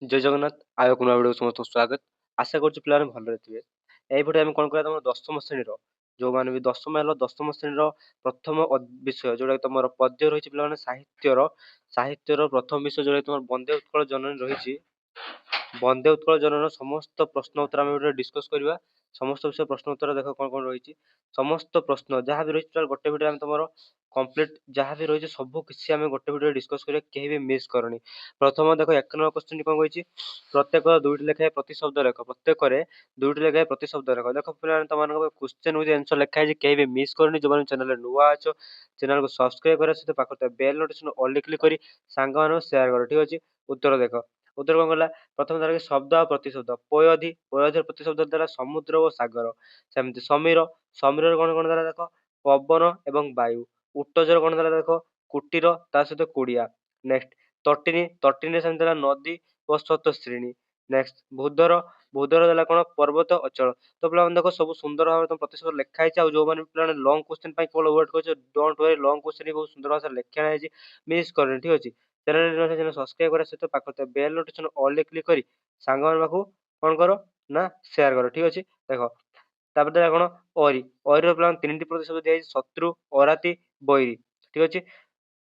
ଜୟ ଜଗନ୍ନାଥ ଆଉ ଏକ ନୂଆ ଭିଡ଼ିଓକୁ ସମସ୍ତଙ୍କୁ ସ୍ୱାଗତ। ଆଶା କରୁଛି ପିଲାମାନେ ଭଲରେ ଥିବେ। ଏହି ଭିଡ଼ିଓ ଆମେ କ'ଣ କରିବା ତମର ଦଶମ ଶ୍ରେଣୀର ଯେଉଁମାନେ ବି ଦଶମ ଶ୍ରେଣୀର ପ୍ରଥମ ବିଷୟ ଯେଉଁଟାକି ତମର ପଦ୍ୟ ରହିଛି ପିଲାମାନେ ସାହିତ୍ୟର ପ୍ରଥମ ବିଷୟ ଯେଉଁଟାକି ତମର ବନ୍ଦେ ଉତ୍କଳ ଜନନୀ ରହିଛି। ବନ୍ଦେ ଉତ୍କଳ ଜନନୀର ସମସ୍ତ ପ୍ରଶ୍ନ ଉତ୍ତର ଆମେ ଭିଡ଼ିଓରେ ଡିସ୍କସ୍ କରିବା। ସମସ୍ତ ବିଷୟ ପ୍ରଶ୍ନ ଉତ୍ତର ଦେଖ କ'ଣ ରହିଛି। ସମସ୍ତ ପ୍ରଶ୍ନ ଯାହା ବି ରହିଛି ଗୋଟେ ଭିଡ଼ିଓ ଆମେ ତମର କମ୍ପ୍ଲିଟ୍ ଯାହା ବି ରହିଛି ସବୁ କିଛି ଆମେ ଗୋଟେ ଭିଡ଼ିଓରେ ଡିସ୍କସ୍ କରିବା, କେହି ବି ମିସ୍ କରନି। ପ୍ରଥମ ଦେଖ 1 ନମ୍ବର କ୍ୱେଶ୍ଚିନ୍ କ'ଣ କହିଛି, ପ୍ରତ୍ୟେକ 2ଟି ଲେଖାଏଁ ପ୍ରତିଶବ୍ଦ ଲେଖ। ପ୍ରତ୍ୟେକରେ 2ଟି ଲେଖାଏଁ ପ୍ରତିଶବ୍ଦ ଲେଖ। ଦେଖ ପିଲାମାନେ ତମମାନଙ୍କ କ୍ୱେଶ୍ଚିନ୍ ୱିଥ୍ ଆନ୍ସର ଲେଖା ହେଇଛି, କେହି ବି ମିସ୍ କରନି। ଯେଉଁମାନେ ଚ୍ୟାନେଲରେ ନୂଆ ଅଛ ଚ୍ୟାନେଲକୁ ସବସ୍କ୍ରାଇବ୍ କରିବା ସହିତ ପାଖରେ ଥିବା ବେଲ୍ ନୋଟିଫିକେସନ୍ ଅଲ୍ କ୍ଲିକ୍ କରି ସାଙ୍ଗମାନଙ୍କୁ ସେୟାର କର। ଠିକ୍ ଅଛି। ଉତ୍ତର ଦେଖ। ଉତ୍ତର କ'ଣ କଲା, ପ୍ରଥମ ତାର ଶବ୍ଦ ଆଉ ପ୍ରତିଶବ୍ଦ। ପୟୋଧିର ପ୍ରତିଶବ୍ଦ ଦ୍ୱାରା ସମୁଦ୍ର ଓ ସାଗର। ସେମିତି ସମୀରର କ'ଣ କ'ଣ ଦ୍ୱାରା ଦେଖ ପବନ ଏବଂ ବାୟୁ। ଉଟ୍ଟଜର କ'ଣ ଦ୍ୱାରା ଦେଖ କୁଟୀର ତା ସହିତ କୁଡ଼ିଆ। ନେକ୍ସଟ ତଟିନୀ ସେମିତି ହେଲା ନଦୀ ଓ ସ୍ରୋତସ୍ୱିନୀ। ନେକ୍ସଟ ଭୂଧର ଦେଲା କ'ଣ ପର୍ବତ ଅଚଳ। ତ ପିଲାମାନେ ଦେଖ ସବୁ ସୁନ୍ଦର ଭାବରେ ତମ ପ୍ରତିଶବ୍ଦ ଲେଖା ହେଇଛି। ଆଉ ଯେଉଁମାନେ ପିଲାମାନେ ଲଙ୍ଗ କ୍ୱେଶ୍ଚିନ୍ ପାଇଁ କେବଳ ୱେଟ୍ କରୁଛ, ଡୋଣ୍ଟ ୱରି, ଲଙ୍ଗ କ୍ୱେଶ୍ଚିନ୍ ବହୁତ ସୁନ୍ଦର ଭାଷାରେ ଲେଖା ହେଇଛି, ମିସ୍ କରିନି। ଠିକ୍ ଅଛି। ଚ୍ୟାନେଲ ସବସ୍କ୍ରାଇବ୍ କରିବା ସହିତ ପାଖରେ ଥିବା ବେଲ୍ ନୋଟିଫିକେସନ୍ ଅଲ୍ କ୍ଲିକ୍ କରି ସାଙ୍ଗମାନଙ୍କ ପାଖକୁ କ'ଣ କର ନା ସେୟାର କର। ଠିକ୍ ଅଛି। ଦେଖ ତାପରେ ଦେଲା କ'ଣ ଅରିର ପିଲାମାନେ 3ଟି ପ୍ରତିଶବ୍ଦ ଦିଆଯାଇଛି, ଶତ୍ରୁ, ଅରାତି, ବୈରୀ। ଠିକ୍ ଅଛି।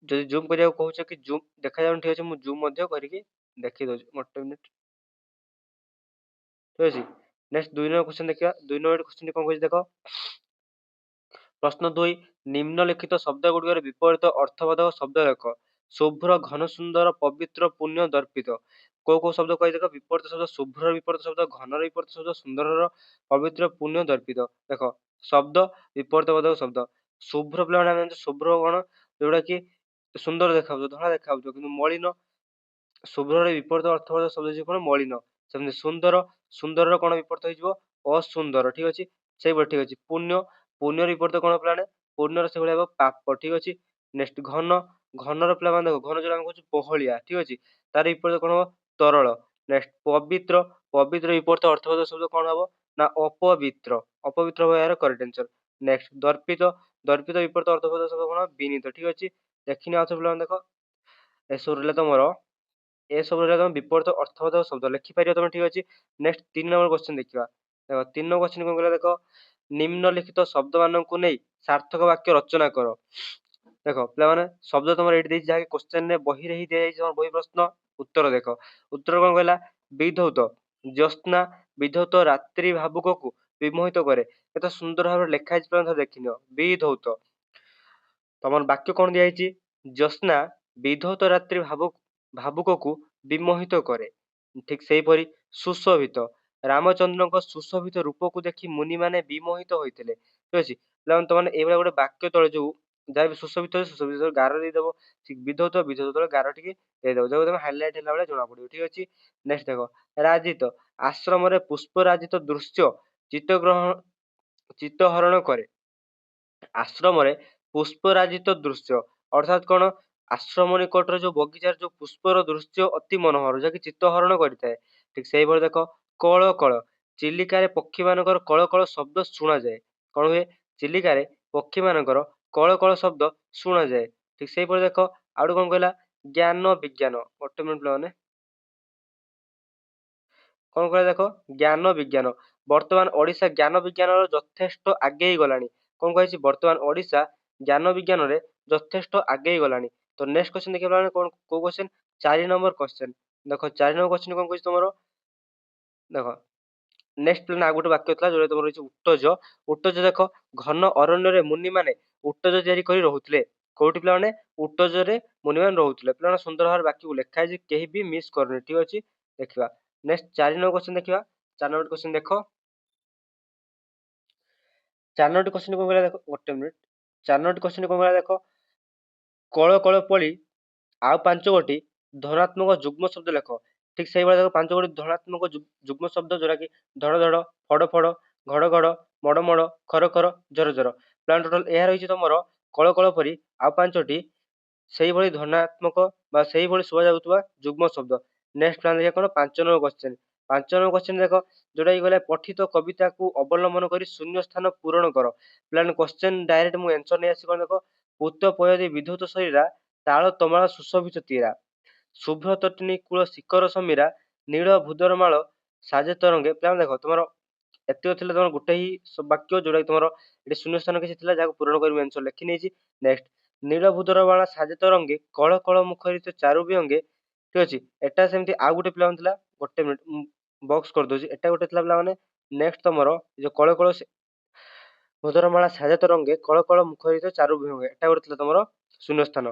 ଯଦି ଜୁମ୍ କରିବାକୁ କହୁଛ କି ଜୁମ୍ ଦେଖାଯାଉନି, ଠିକ୍ ଅଛି, ମୁଁ ଜୁମ୍ ମଧ୍ୟ କରିକି ଦେଖେଇ ଦେଉଛି ଗୋଟେ ମିନିଟ୍। ଠିକ୍ ଅଛି। ନେକ୍ସଟ 2 ନମ୍ବର କ୍ୱେଶ୍ଚିନ୍ ଦେଖିବା। 2 ନମ୍ବର କ୍ୱେଶ୍ଚିନ୍ କ'ଣ କହିଛି ଦେଖ। ପ୍ରଶ୍ନ 2, ନିମ୍ନଲିଖିତ ଶବ୍ଦ ଗୁଡ଼ିକର ବିପରୀତ ଅର୍ଥବୋଧକ ଶବ୍ଦ ଲେଖ। ଶୁଭ୍ର, ଘନ, ସୁନ୍ଦର, ପବିତ୍ର, ପୁଣ୍ୟ, ଦର୍ପିତ। କୋଉ ଶବ୍ଦ କହିଛି ଦେଖ। ବିପରୀତ ଶବ୍ଦ ଶୁଭ୍ରର ବିପରୀତ ଶବ୍ଦ, ଘନର ବିପରୀତ ଶବ୍ଦ, ସୁନ୍ଦରର ପବିତ୍ର, ପୁଣ୍ୟ, ଦର୍ପିତ। ଦେଖ ଶବ୍ଦ ବିପରୀତ ବୋଧକ ଶବ୍ଦ। ଶୁଭ୍ର ପିଲାମାନେ ଆମେ ଜାଣିଛୁ ଶୁଭ୍ର କ'ଣ, ଯୋଉଟା କି ସୁନ୍ଦର ଦେଖାଯାଉଥିବ, ଧଳା ଦେଖାଯାଉଥିବ, କିନ୍ତୁ ମଳିନ। ଶୁଭ୍ରର ବିପରୀତ ଅର୍ଥବୋଧକ ଶବ୍ଦ ହେଉଛି କ'ଣ, ମଳିନ। ସେମିତି ସୁନ୍ଦରର କ'ଣ ବିପରୀତ ହେଇଯିବ, ଅସୁନ୍ଦର। ଠିକ୍ ଅଛି। ସେଇଭଳି ଠିକ୍ ଅଛି। ପୁଣ୍ୟର ବିପରୀତ କ'ଣ ପିଲାମାନେ, ପୁଣ୍ୟର ସେଇଭଳି ହେବ ପାପ। ଠିକ୍ ଅଛି। ନେକ୍ସଟ ଘନର ପିଲାମାନେ ଦେଖ ଘନ ଯୋଉଟା ଆମେ କହୁଛୁ ବହଳିଆ। ଠିକ୍ ଅଛି। ତାର ବିପରୀତ କ'ଣ ହେବ, ତରଳ। ନେକ୍ସଟ ପବିତ୍ର ବିପରୀତ ଅର୍ଥବୋଧକ ଶବ୍ଦ କ'ଣ ହେବ ନା ଅପବିତ୍ର ହେବ ଏହାର କରେକ୍ଟ ଆନ୍ସର। ନେକ୍ସଟ ଦର୍ପିତ ବିପରୀତ ଅର୍ଥବୋଧକ ଶବ୍ଦ କ'ଣ, ବିନୀତ। ଠିକ୍ ଅଛି। ଦେଖିନି ଆଉ ପିଲାମାନେ ଦେଖ ଏସବୁ ରହିଲା ତମର ବିପରୀତ ଅର୍ଥବୋଧକ ଶବ୍ଦ ଲେଖିପାରିବ ତମେ। ଠିକ୍ ଅଛି। ନେକ୍ସଟ 3 ନମ୍ବର କ୍ୱେଶ୍ଚିନ୍ ଦେଖିବା। ଦେଖ 3 ନମ୍ବର କ୍ୱେଶ୍ଚିନ୍ କ'ଣ କହିଲା ଦେଖ, ନିମ୍ନଲିଖିତ ଶବ୍ଦମାନଙ୍କୁ ନେଇ ସାର୍ଥକ ବାକ୍ୟ ରଚନା କର। ଦେଖ ପିଲାମାନେ ଶବ୍ଦ ତମର ଏଇଠି ଦେଇଛି, ଯାହାକି କ୍ୱେଶ୍ଚିନରେ ବହିରେ ହିଁ ଦିଆଯାଇଛି, ତମର ବହି ପ୍ରଶ୍ନ। ଉତ୍ତର ଦେଖ। ଉତ୍ତର କ'ଣ କହିଲା, ବିଧୌତ ଜ୍ୟୋତ୍ସ୍ନା ବିଧୌତ ରାତ୍ରି ଭାବୁକକୁ ବିମୋହିତ କରେ। କେତେ ସୁନ୍ଦର ଭାବରେ ଲେଖା ହେଇଛି ପିଲାମାନେ ଦେଖିନିଅ। ବିଧୌତ ତମର ବାକ୍ୟ କ'ଣ ଦିଆଯାଇଛି, ଜ୍ୟୋତ୍ସ୍ନା ବିଧୌତ ରାତ୍ରି ଭାବୁକକୁ ବିମୋହିତ କରେ। ଠିକ୍ ସେହିପରି ସୁଶୋଭିତ ରାମଚନ୍ଦ୍ରଙ୍କ ସୁଶୋଭିତ ରୂପକୁ ଦେଖି ମୁନିମାନେ ବିମୋହିତ ହୋଇଥିଲେ। ଠିକ୍ ଅଛି। ପିଲାମାନେ ତମାନେ ଏଇଭଳିଆ ଗୋଟେ ବାକ୍ୟ ତଳେ ଯୋଉ ଯାହା ବି ସୁଶୋଭିତ ଗାର ଦେଇଦେବ। ବିଧୌତ ତଳେ ଗାର ଟିକେ ଦେଇଦେବ, ଯୋଉ ତମେ ହାଇଲାଇଟ୍ ହେଲା ଭଳିଆ ଜଣା ପଡ଼ିବ। ଠିକ୍ ଅଛି। ନେକ୍ସଟ ଦେଖ ରାଜିତ ଆଶ୍ରମରେ ପୁଷ୍ପ ରାଜିତ ଦୃଶ୍ୟ ଚିତ୍ତହରଣ କରେ। ଆଶ୍ରମରେ ପୁଷ୍ପରାଜିତ ଦୃଶ୍ୟ ଅର୍ଥାତ୍ କ'ଣ, ଆଶ୍ରମ ନିକଟରେ ଯୋଉ ବଗିଚାରେ ଯୋଉ ପୁଷ୍ପର ଦୃଶ୍ୟ ଅତି ମନୋହର, ଯାହାକି ଚିତ୍ତ ହରଣ କରିଥାଏ। ଠିକ୍ ସେଇଭଳି ଦେଖ କଳ ଚିଲିକାରେ ପକ୍ଷୀମାନଙ୍କର କଳ ଶବ୍ଦ ଶୁଣାଯାଏ। କ'ଣ ହୁଏ, ଚିଲିକାରେ ପକ୍ଷୀମାନଙ୍କର କଳ ଶବ୍ଦ ଶୁଣାଯାଏ। ଠିକ୍ ସେଇଭଳି ଦେଖ ଆଉ ଗୋଟେ କ'ଣ କହିଲା, ଜ୍ଞାନ ବିଜ୍ଞାନ। ଗୋଟେ ମିନିଟ୍ ପିଲାମାନେ କ'ଣ କହିଲା ଦେଖ, ଜ୍ଞାନ ବିଜ୍ଞାନ। ବର୍ତ୍ତମାନ ଓଡ଼ିଶା ଜ୍ଞାନ ବିଜ୍ଞାନର ଯଥେଷ୍ଟ ଆଗେଇ ଗଲାଣି। କ'ଣ କହିଛି, ବର୍ତ୍ତମାନ ଓଡ଼ିଶା ଜ୍ଞାନ ବିଜ୍ଞାନରେ ଯଥେଷ୍ଟ ଆଗେଇ ଗଲାଣି। ତ ନେକ୍ସଟ କ୍ୱେଶ୍ଚିନ୍ ଦେଖିବା କ'ଣ, କୋଉ କ୍ୱେଶ୍ଚିନ୍, 4 ନମ୍ବର କ୍ୱେଶ୍ଚିନ୍। ଦେଖ 4 ନମ୍ବର କ୍ୱେଶ୍ଚିନ୍ କ'ଣ କହିଛି ତମର। ଦେଖ ନେକ୍ସଟ ପ୍ଲେନ୍ ଆଉ ଗୋଟେ ବାକ୍ୟ ଥିଲା ଯୋଉଟା ତମର ରହିଛି ଉଟ୍ଟଜ ଦେଖ ଘନ ଅରଣ୍ୟରେ ମୁନିମାନେ ଉଟ୍ଟଜ ତିଆରି କରି ରହୁଥିଲେ। କୋଉଠି ପିଲାମାନେ, ଉଟ୍ଟଜରେ ମୁନିମାନେ ରହୁଥିଲେ। ପିଲାମାନେ ସୁନ୍ଦର ଭାବରେ ବାକ୍ୟକୁ ଲେଖା ହେଇଛି, କେହି ବି ମିସ୍ କରୁନି। ଠିକ୍ ଅଛି। ଦେଖିବା ନେକ୍ସଟ 4 ନମ୍ବର କ୍ୱେଶ୍ଚିନ୍ ଦେଖିବା। 4 ନମ୍ବର କ୍ୱେଶ୍ଚିନ୍ ଦେଖ। 4 ନମ୍ବର କ୍ୱେଶ୍ଚିନ୍ କ'ଣ କହିଲା ଦେଖ, ଗୋଟେ ମିନିଟ୍। 4 ନମ୍ବର କ୍ୱେଶ୍ଚିନ୍ କ'ଣ କହିଲା ଦେଖ, କଳ ପଳି ଆଉ 5ଗୋଟି ଧନାତ୍ମକ ଯୁଗ୍ମ ଶବ୍ଦ ଲେଖ। ଠିକ୍ ସେଇଭଳି ଦେଖ 5ଗୋଟି ଧନାତ୍ମକ ଯୁଗ୍ମ ଶବ୍ଦ, ଯୋଉଟାକି ଧଡ଼ ଫଡ଼ ଘଡ଼ ମଡ଼ ଖର ଝର। ପ୍ଲାନ୍ ଟୋଟାଲ ଏହା ରହିଛି ତମର କଳ ପରି ଆଉ 5ଟି ସେଇଭଳି ଧନାତ୍ମକ ବା ସେଇଭଳି ଶୁଭାଯାଉଥିବା ଯୁଗ୍ମ ଶବ୍ଦ। ନେକ୍ସଟ ପ୍ଲାନ୍ ଦେଖିବା କ'ଣ, 5 ନମ୍ବର କ୍ୱେଶ୍ଚିନ୍। 5 ନମ୍ବର କ୍ୱେଶ୍ଚିନ୍ ଦେଖ, ଯୋଉଟାକି ଗଲେ ପଠିତ କବିତାକୁ ଅବଲମ୍ବନ କରି ଶୂନ୍ୟ ସ୍ଥାନ ପୂରଣ କର। ପ୍ଲାନ୍ କ୍ୱେଶ୍ଚିନ୍ ଡାଇରେକ୍ଟ ମୁଁ ଆନ୍ସର ନେଇ ଆସିଛି। କ'ଣ ଦେଖ, ପୂତ ପୟଦି ବିଧୌତ ଶରୀରା ତାଳ ତମାଳ ସୁଶୋଭିତ ତୀରା। ଶୁଭ୍ର ତଟିନୀ କୂଳ ଶିଖର ସମୀରା ନୀଳ ଭୂଦରମାଳ ସାଜେ ତରଙ୍ଗେ। ପିଲାମାନେ ଦେଖ ତମର ଏତିକ ଥିଲା ତମର ଗୋଟେ ହିଁ ବାକ୍ୟ ଯୋଉଟା କି ତମର ଏଠି ଶୂନ୍ୟ ସ୍ଥାନ କିଛି ଥିଲା ଯାହାକୁ ପୂରଣ କରି ମୁଁ ଆନ୍ସର ଲେଖି ନେଇଛି। ନେକ୍ସଟ ନୀଳ ଭୂଦରମାଳା ସାଜେ ତରଙ୍ଗେ କଳ କଳ ମୁଖରିତ ଚାରୁ ବିହଙ୍ଗେ। ଠିକ ଅଛି ଏଟା ସେମିତି ଆଉ ଗୋଟେ ପିଲାମାନେ ଥିଲା ଗୋଟେ ମିନିଟ ବକ୍ସ କରିଦଉଛି ଏଟା ଗୋଟେ ଥିଲା ପିଲାମାନେ। ନେକ୍ସଟ ତମର ଯୋଉ କଳ କଳ ଭୂଦରମାଳା ସାଜେ ତରଙ୍ଗେ କଳ କଳ ମୁଖରିତ ଚାରୁ ବିହଙ୍ଗେ ଏଟା ଗୋଟେ ଥିଲା ତମର ଶୂନ୍ୟ ସ୍ଥାନ।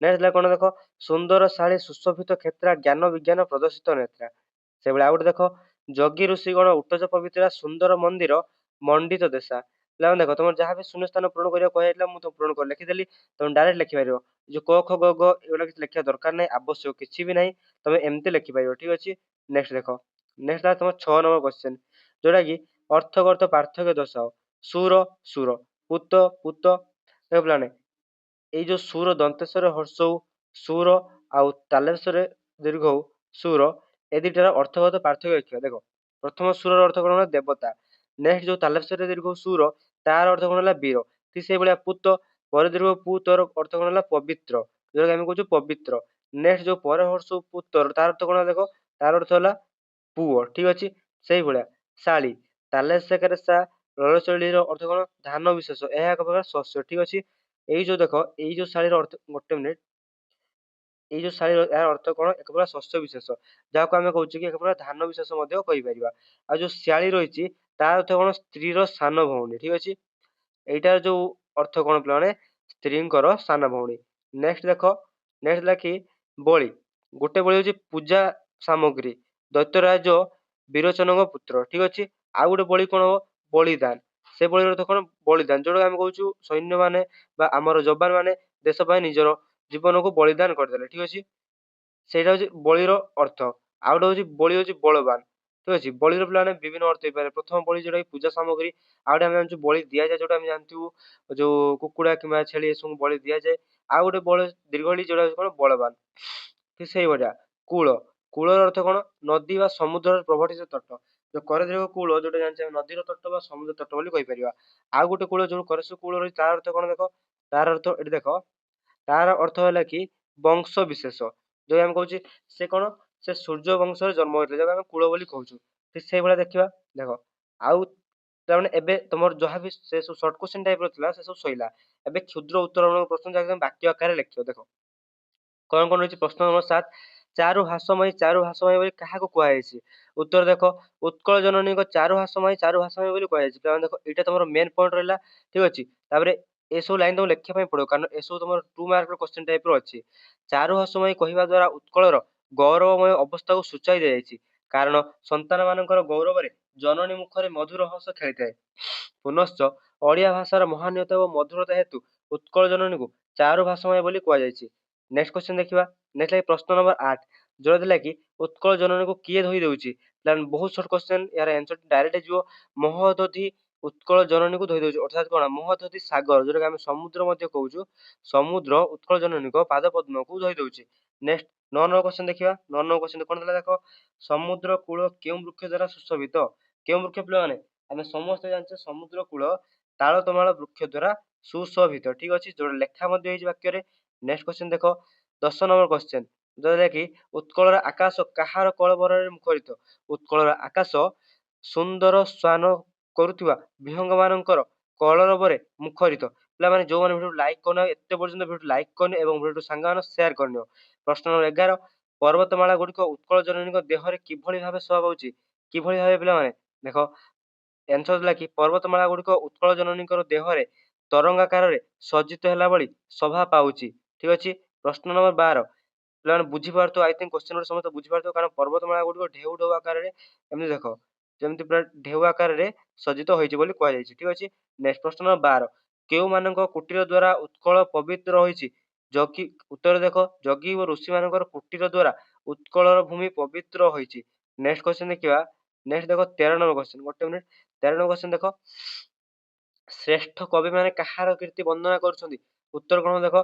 ନେକ୍ସଟ ଥିଲା କଣ ଦେଖ ସୁନ୍ଦର ଶାଳୀ ସୁଶୋଭିତ କ୍ଷେତ୍ରା ଜ୍ଞାନ ବିଜ୍ଞାନ ପ୍ରଦର୍ଶିତ ନେତ୍ରା। ସେଇଭଳିଆ ଆଉ ଗୋଟେ ଦେଖ ଯୋଗୀ ଋଷିଗଣ ଉଟ୍ଟଜ ପବିତ୍ରା ସୁନ୍ଦର ମନ୍ଦିର ମଣ୍ଡିତ ଦେଶା। ପିଲାମାନେ ଦେଖ ତମର ଯାହା ବି ଶୂନ୍ୟ ସ୍ଥାନ ପୂରଣ କରିବାକୁ କୁହାଯାଇଥିଲା ମୁଁ ତ ପୂରଣ କରି ଲେଖିଦେଲି। ତମେ ଡାଇରେକ୍ଟ ଲେଖିପାରିବ ଯୋଉ କ ଖ ଗ ଘ ଏଗୁଡା କିଛି ଲେଖିବା ଦରକାର ନାହିଁ ଆବଶ୍ୟକ କିଛି ବି ନାହିଁ ତମେ ଏମିତି ଲେଖିପାରିବ ଠିକ ଅଛି। ନେକ୍ସଟ ଦେଖ ନେକ୍ସଟ ହେଲା ତମ 6 ନମ୍ବର କ୍ୱେଶ୍ଚନ ଯୋଉଟା କି ଅର୍ଥଗତ ପାର୍ଥକ୍ୟ ଦର୍ଶାଅ। ସୁର ସୁର ପୁତ ପୁତ। ଦେଖ ପିଲାମାନେ ଏଇ ଯୋଉ ସୁର ଦନ୍ତେଶ୍ୱର ହର୍ଷଉ ସୁର ଆଉ ତାଲେଶ୍ୱରେ ଦୀର୍ଘଉ ସୁର ଏ ଦିଟାର ଅର୍ଥଗତ ପାର୍ଥକ୍ୟ ଦେଖିବା। ଦେଖ ପ୍ରଥମ ସୁରର ଅର୍ଥ କଣ ହେଲା ଦେବତା। ନେକ୍ସଟ ଯୋଉ ତାଲେଶ୍ୱରରେ ଦୀର୍ଘ ସୁର ତାର ଅର୍ଥ କଣ ହେଲା ବୀର। ଠିକ ସେଇଭଳିଆ ପୁତ ପରେ ଦୀର୍ଘ ପୁ ତୋର ଅର୍ଥ କଣ ହେଲା ପବିତ୍ର ଯୋଉଟା ଆମେ କହୁଛୁ ପବିତ୍ର। ନେକ୍ସଟ ଯୋଉ ପରେ ହର୍ଷ ପୁତ୍ର ତାର ଅର୍ଥ କଣ ହେଲା ଦେଖ ତାର ଅର୍ଥ ହେଲା ପୁଅ ଠିକ ଅଛି। ସେଇଭଳିଆ ଶାଳୀ ତାଲେଶେଖରେ ସା ରଳଶୈଳୀର ଅର୍ଥ କଣ ଧାନ ବିଶେଷ ଏହା ଏକ ପ୍ରକାର ଶସ୍ୟ ଠିକ ଅଛି। ଏଇ ଯୋଉ ଦେଖ ଏଇ ଯୋଉ ଶାଢୀର ଅର୍ଥ ଗୋଟେ ମିନିଟ ଏଇ ଯୋଉ ଶାଢୀର ଏହାର ଅର୍ଥ କଣ ଏକ ପ୍ରକାର ଶସ୍ୟ ବିଶେଷ ଯାହାକୁ ଆମେ କହୁଛେ କି ଏକ ପ୍ରକାର ଧାନ ବିଶେଷ ମଧ୍ୟ କହିପାରିବା। ଆଉ ଯୋଉ ଶାଳୀ ରହିଛି ତାର ଅର୍ଥ କଣ ସ୍ତ୍ରୀର ସାନ ଭଉଣୀ ଠିକ ଅଛି। ଏଇଟାର ଯୋଉ ଅର୍ଥ କଣ ପିଲାମାନେ ସ୍ତ୍ରୀଙ୍କର ସାନ ଭଉଣୀ। ନେକ୍ସଟ ଦେଖ ନେକ୍ସଟ ହେଲା କି ବଳି ଗୋଟେ ବଳି ହଉଛି ପୂଜା ସାମଗ୍ରୀ ଦୈତ୍ୟରାଜ ବିରୋଚନଙ୍କ ପୁତ୍ର ଠିକ ଅଛି। ଆଉ ଗୋଟେ ବଳି କଣ ହବ ବଳିଦାନ ସେ ବଳିର ଅର୍ଥ କଣ ବଳିଦାନ ଯୋଉଟା ଆମେ କହୁଛୁ ସୈନ୍ୟ ମାନେ ବା ଆମର ଯବାନ ମାନେ ଦେଶ ପାଇଁ ନିଜର ଜୀବନକୁ ବଳିଦାନ କରିଦେଲେ ଠିକ ଅଛି। ସେଇଟା ହଉଛି ବଳିର ଅର୍ଥ। ଆଉ ଗୋଟେ ହଉଛି ବଳି ହଉଛି ବଳବାନ ଠିକ ଅଛି। ବଳିର ପିଲାମାନେ ବିଭିନ୍ନ ଅର୍ଥ ହେଇପାରେ ପ୍ରଥମ ବଳି ଯୋଉଟା କି ପୂଜା ସାମଗ୍ରୀ ଆଉ ଗୋଟେ ଆମେ ଜାଣିଛୁ ବଳି ଦିଆଯାଏ ଯୋଉଟା ଆମେ ଜାଣିଥିବୁ ଯୋଉ କୁକୁଡା କିମ୍ବା ଛେଳି ଏସବୁ ବଳି ଦିଆଯାଏ। ଆଉ ଗୋଟେ ବଳ ଦୀର୍ଘଳି ଯୋଉଟା ହଉଛି କଣ ବଳବାନ ଠିକ ସେଇଭଳିଆ କୂଳ କୂଳର ଅର୍ଥ କଣ ନଦୀ ବା ସମୁଦ୍ରର ପ୍ରବର୍ତ୍ତିତ ତଟ। ଯୋଉ କରଦୀର୍ଘ କୂଳ ଯୋଉଟା ଜାଣିଛେ ଆମେ ନଦୀର ତଟ ବା ସମୁଦ୍ର ତଟ ବୋଲି କହିପାରିବା। ଆଉ ଗୋଟେ କୂଳ ଯୋଉ କରସ କୂଳ ରହିଛି ତାର ଅର୍ଥ କଣ ଦେଖ ତାର ଅର୍ଥ ଏଠି ଦେଖ ତାର ଅର୍ଥ ହେଲା କି ବଂଶ ବିଶେଷ ଯୋଉ ଆମେ କହୁଛେ ସେ କଣ ସେ ସୂର୍ଯ୍ୟ ବଂଶରେ ଜନ୍ମ ହୋଇଥିଲେ ଯାହାକୁ ଆମେ କୂଳ ବୋଲି କହୁଛୁ। ଠିକ ସେଇଭଳିଆ ଦେଖିବା ଦେଖ ଆଉ ତାମାନେ ଏବେ ତମର ଯାହା ବି ସେ ସବୁ ସର୍ଟ କୋଶ୍ଚିନ୍ ଟାଇପ ର ଥିଲା ସେ ସବୁ ସଇଲା। ଏବେ କ୍ଷୁଦ୍ର ଉତ୍ତର ପ୍ରଶ୍ନ ଯାହାକୁ ଆମେ ବାକ୍ୟ ଆକାରରେ ଲେଖିବ ଦେଖ କଣ କଣ ରହିଛି ପ୍ରଶ୍ନ ନମ୍ବର 7 ଚାରୁ ହାସମୟୀ ବୋଲି କାହାକୁ କୁହାଯାଇଛି। ଉତ୍ତର ଦେଖ ଉତ୍କଳ ଜନନୀଙ୍କ ଚାରୁ ହାସମୟୀ ବୋଲି କୁହାଯାଇଛି। କାରଣ ଦେଖ ଏଇଟା ତମର ମେନ୍ ପଏଣ୍ଟ ରହିଲା ଠିକ ଅଛି। ତାପରେ ଏସବୁ ଲାଇନ ତମକୁ ଲେଖିବା ପାଇଁ ପଡିବ କାରଣ ଏସବୁ ତମର 2 ମାର୍କ ର କ୍ୱେଶ୍ଚିନ୍ ଟାଇପ ର ଅଛି। ଚାରୁ ହାସମୟୀ କହିବା ଦ୍ୱାରା ଉତ୍କଳର ଗୌରବମୟ ଅବସ୍ଥାକୁ ସୂଚାଇ ଦିଆଯାଇଛି କାରଣ ସନ୍ତାନ ମାନଙ୍କର ଗୌରବରେ ଜନନୀ ମୁଖରେ ମଧୁର ହସ ଖେଳିଥାଏ। ପୁନଶ୍ଚ ଓଡ଼ିଆ ଭାଷାର ମହାନୀୟତା ଓ ମଧୁରତା ହେତୁ ଉତ୍କଳ ଜନନୀକୁ ଚାରୁ ଭାଷମୟ ବୋଲି କୁହାଯାଇଛି। ନେକ୍ସଟ କ୍ୱେଶ୍ଚିନ୍ ଦେଖିବା ନେକ୍ସଟ ଲାଗି ପ୍ରଶ୍ନ ନମ୍ବର 8 ଯୋଉଟା ଥିଲା କି ଉତ୍କଳ ଜନନୀକୁ କିଏ ଧୋଇ ଦେଉଛି। ବହୁତ ସର୍ଟ କ୍ୱେଶ୍ଚିନ୍ ୟାର ଆନ୍ସର ଡାଇରେକ୍ଟ ଯିବ ମହୋଦଧି ଉତ୍କଳ ଜନନୀକୁ ଧୋଇ ଦେଉଛି ଅର୍ଥାତ କଣ ମହୋଦଧି ସାଗର ଯୋଉଟା ଆମେ ସମୁଦ୍ର ମଧ୍ୟ କହୁଛୁ ସମୁଦ୍ର ଉତ୍କଳ ଜନନୀଙ୍କ ପାଦ ପଦ୍ମକୁ ଧୋଇ ଦଉଛି। ନେକ୍ସଟ 9 ନମ୍ବର କ୍ୱେଶ୍ଚିନ୍ ଦେଖିବା 9 ନମ୍ବର କ୍ୱେଶ୍ଚିନ୍ କଣ ଥିଲା ଦେଖ ସମୁଦ୍ର କୂଳ କେଉଁ ବୃକ୍ଷ ଦ୍ୱାରା ସୁଶୋଭିତ। କେଉଁ ବୃକ୍ଷ ପିଲାମାନେ ଆମେ ସମସ୍ତେ ଜାଣିଛେ ସମୁଦ୍ର କୂଳ ତାଳ ତମାଳ ବୃକ୍ଷ ଦ୍ୱାରା ସୁଶୋଭିତ ଠିକ ଅଛି ଯୋଉଟା ଲେଖା ମଧ୍ୟ ହେଇଛି ବାକ୍ୟରେ। ନେକ୍ସଟ କ୍ୱେଶ୍ଚିନ୍ ଦେଖ 10 ନମ୍ବର କ୍ୱେଶ୍ଚିନ୍ ଯୋଉଟା କି ଉତ୍କଳର ଆକାଶ କାହାର କଳବରରେ ମୁଖରିତ। ଉତ୍କଳର ଆକାଶ ସୁନ୍ଦର ଶ୍ୱାନ କରୁଥିବା ବିହଙ୍ଗ ମାନଙ୍କର କଳରବରେ ମୁଖରିତ। ପିଲାମାନେ ଯୋଉମାନେ ଭିଡ଼ିଓ ଲାଇକ୍ କରୁନ ଏତେ ପର୍ଯ୍ୟନ୍ତ ଭିଡ଼ିଓ ଲାଇକ୍ କରିନି ଏବଂ ଭିଡ଼ିଓ ସାଙ୍ଗମାନେ ସେୟାର କରିନିଅ। ପ୍ରଶ୍ନ ନମ୍ବର 11 ପର୍ବତମାଳା ଗୁଡିକ ଉତ୍କଳ ଜନନୀଙ୍କ ଦେହରେ କିଭଳି ଭାବେ ଶୋଭା ପାଉଛି। କିଭଳି ଭାବେ ପିଲାମାନେ ଦେଖ ଆନ୍ସର ଥିଲା କି ପର୍ବତମାଳା ଗୁଡିକ ଉତ୍କଳ ଜନନୀଙ୍କର ଦେହରେ ତରଙ୍ଗାକାରରେ ସଜ୍ଜିତ ହେଲା ଭଳି ଶୋଭା ପାଉଛି ଠିକ ଅଛି। ପ୍ରଶ୍ନ ନମ୍ବର 12 ପିଲାମାନେ ବୁଝିପାରୁଥିବ ଆଇ ଥିଙ୍କ କ୍ୱେଶ୍ଚିନ୍ ଗୁଡିକ ସମସ୍ତେ ବୁଝିପାରୁଥିବ କାରଣ ପର୍ବତମାଳା ଗୁଡିକ ଢେଉ ଢେଉ ଆକାରରେ ଏମିତି ଦେଖ ଯେମିତି ପୁରା ଢେଉ ଆକାରରେ ସଜ୍ଜିତ ହୋଇଛି ବୋଲି କୁହାଯାଇଛି ଠିକ ଅଛି। ନେକ୍ସଟ ପ୍ରଶ୍ନ ନମ୍ବର 12 କେଉଁମାନଙ୍କ କୁଟୀର ଦ୍ୱାରା ଉତ୍କଳ ପବିତ୍ର ହୋଇଛି। ଯଗୀ ଉତ୍ତର ଦେଖ ଯଗୀ ଓ ଋଷି ମାନଙ୍କର କୁଟୀର ଦ୍ୱାରା ଉତ୍କଳର ଭୂମି ପବିତ୍ର ହୋଇଛି। ନେକ୍ସଟ କ୍ୱେଶ୍ଚିନ୍ ଦେଖିବା ନେକ୍ସଟ ଦେଖ 13 ନମ୍ବର କ୍ୱେଶ୍ଚିନ୍ ଗୋଟେ ମିନିଟ 13 ନମ୍ବର କ୍ୱେଶ୍ଚିନ୍ ଦେଖ ଶ୍ରେଷ୍ଠ କବି ମାନେ କାହାର କୀର୍ତ୍ତି ବନ୍ଦନା କରୁଛନ୍ତି। ଉତ୍ତର କଣ ଦେଖ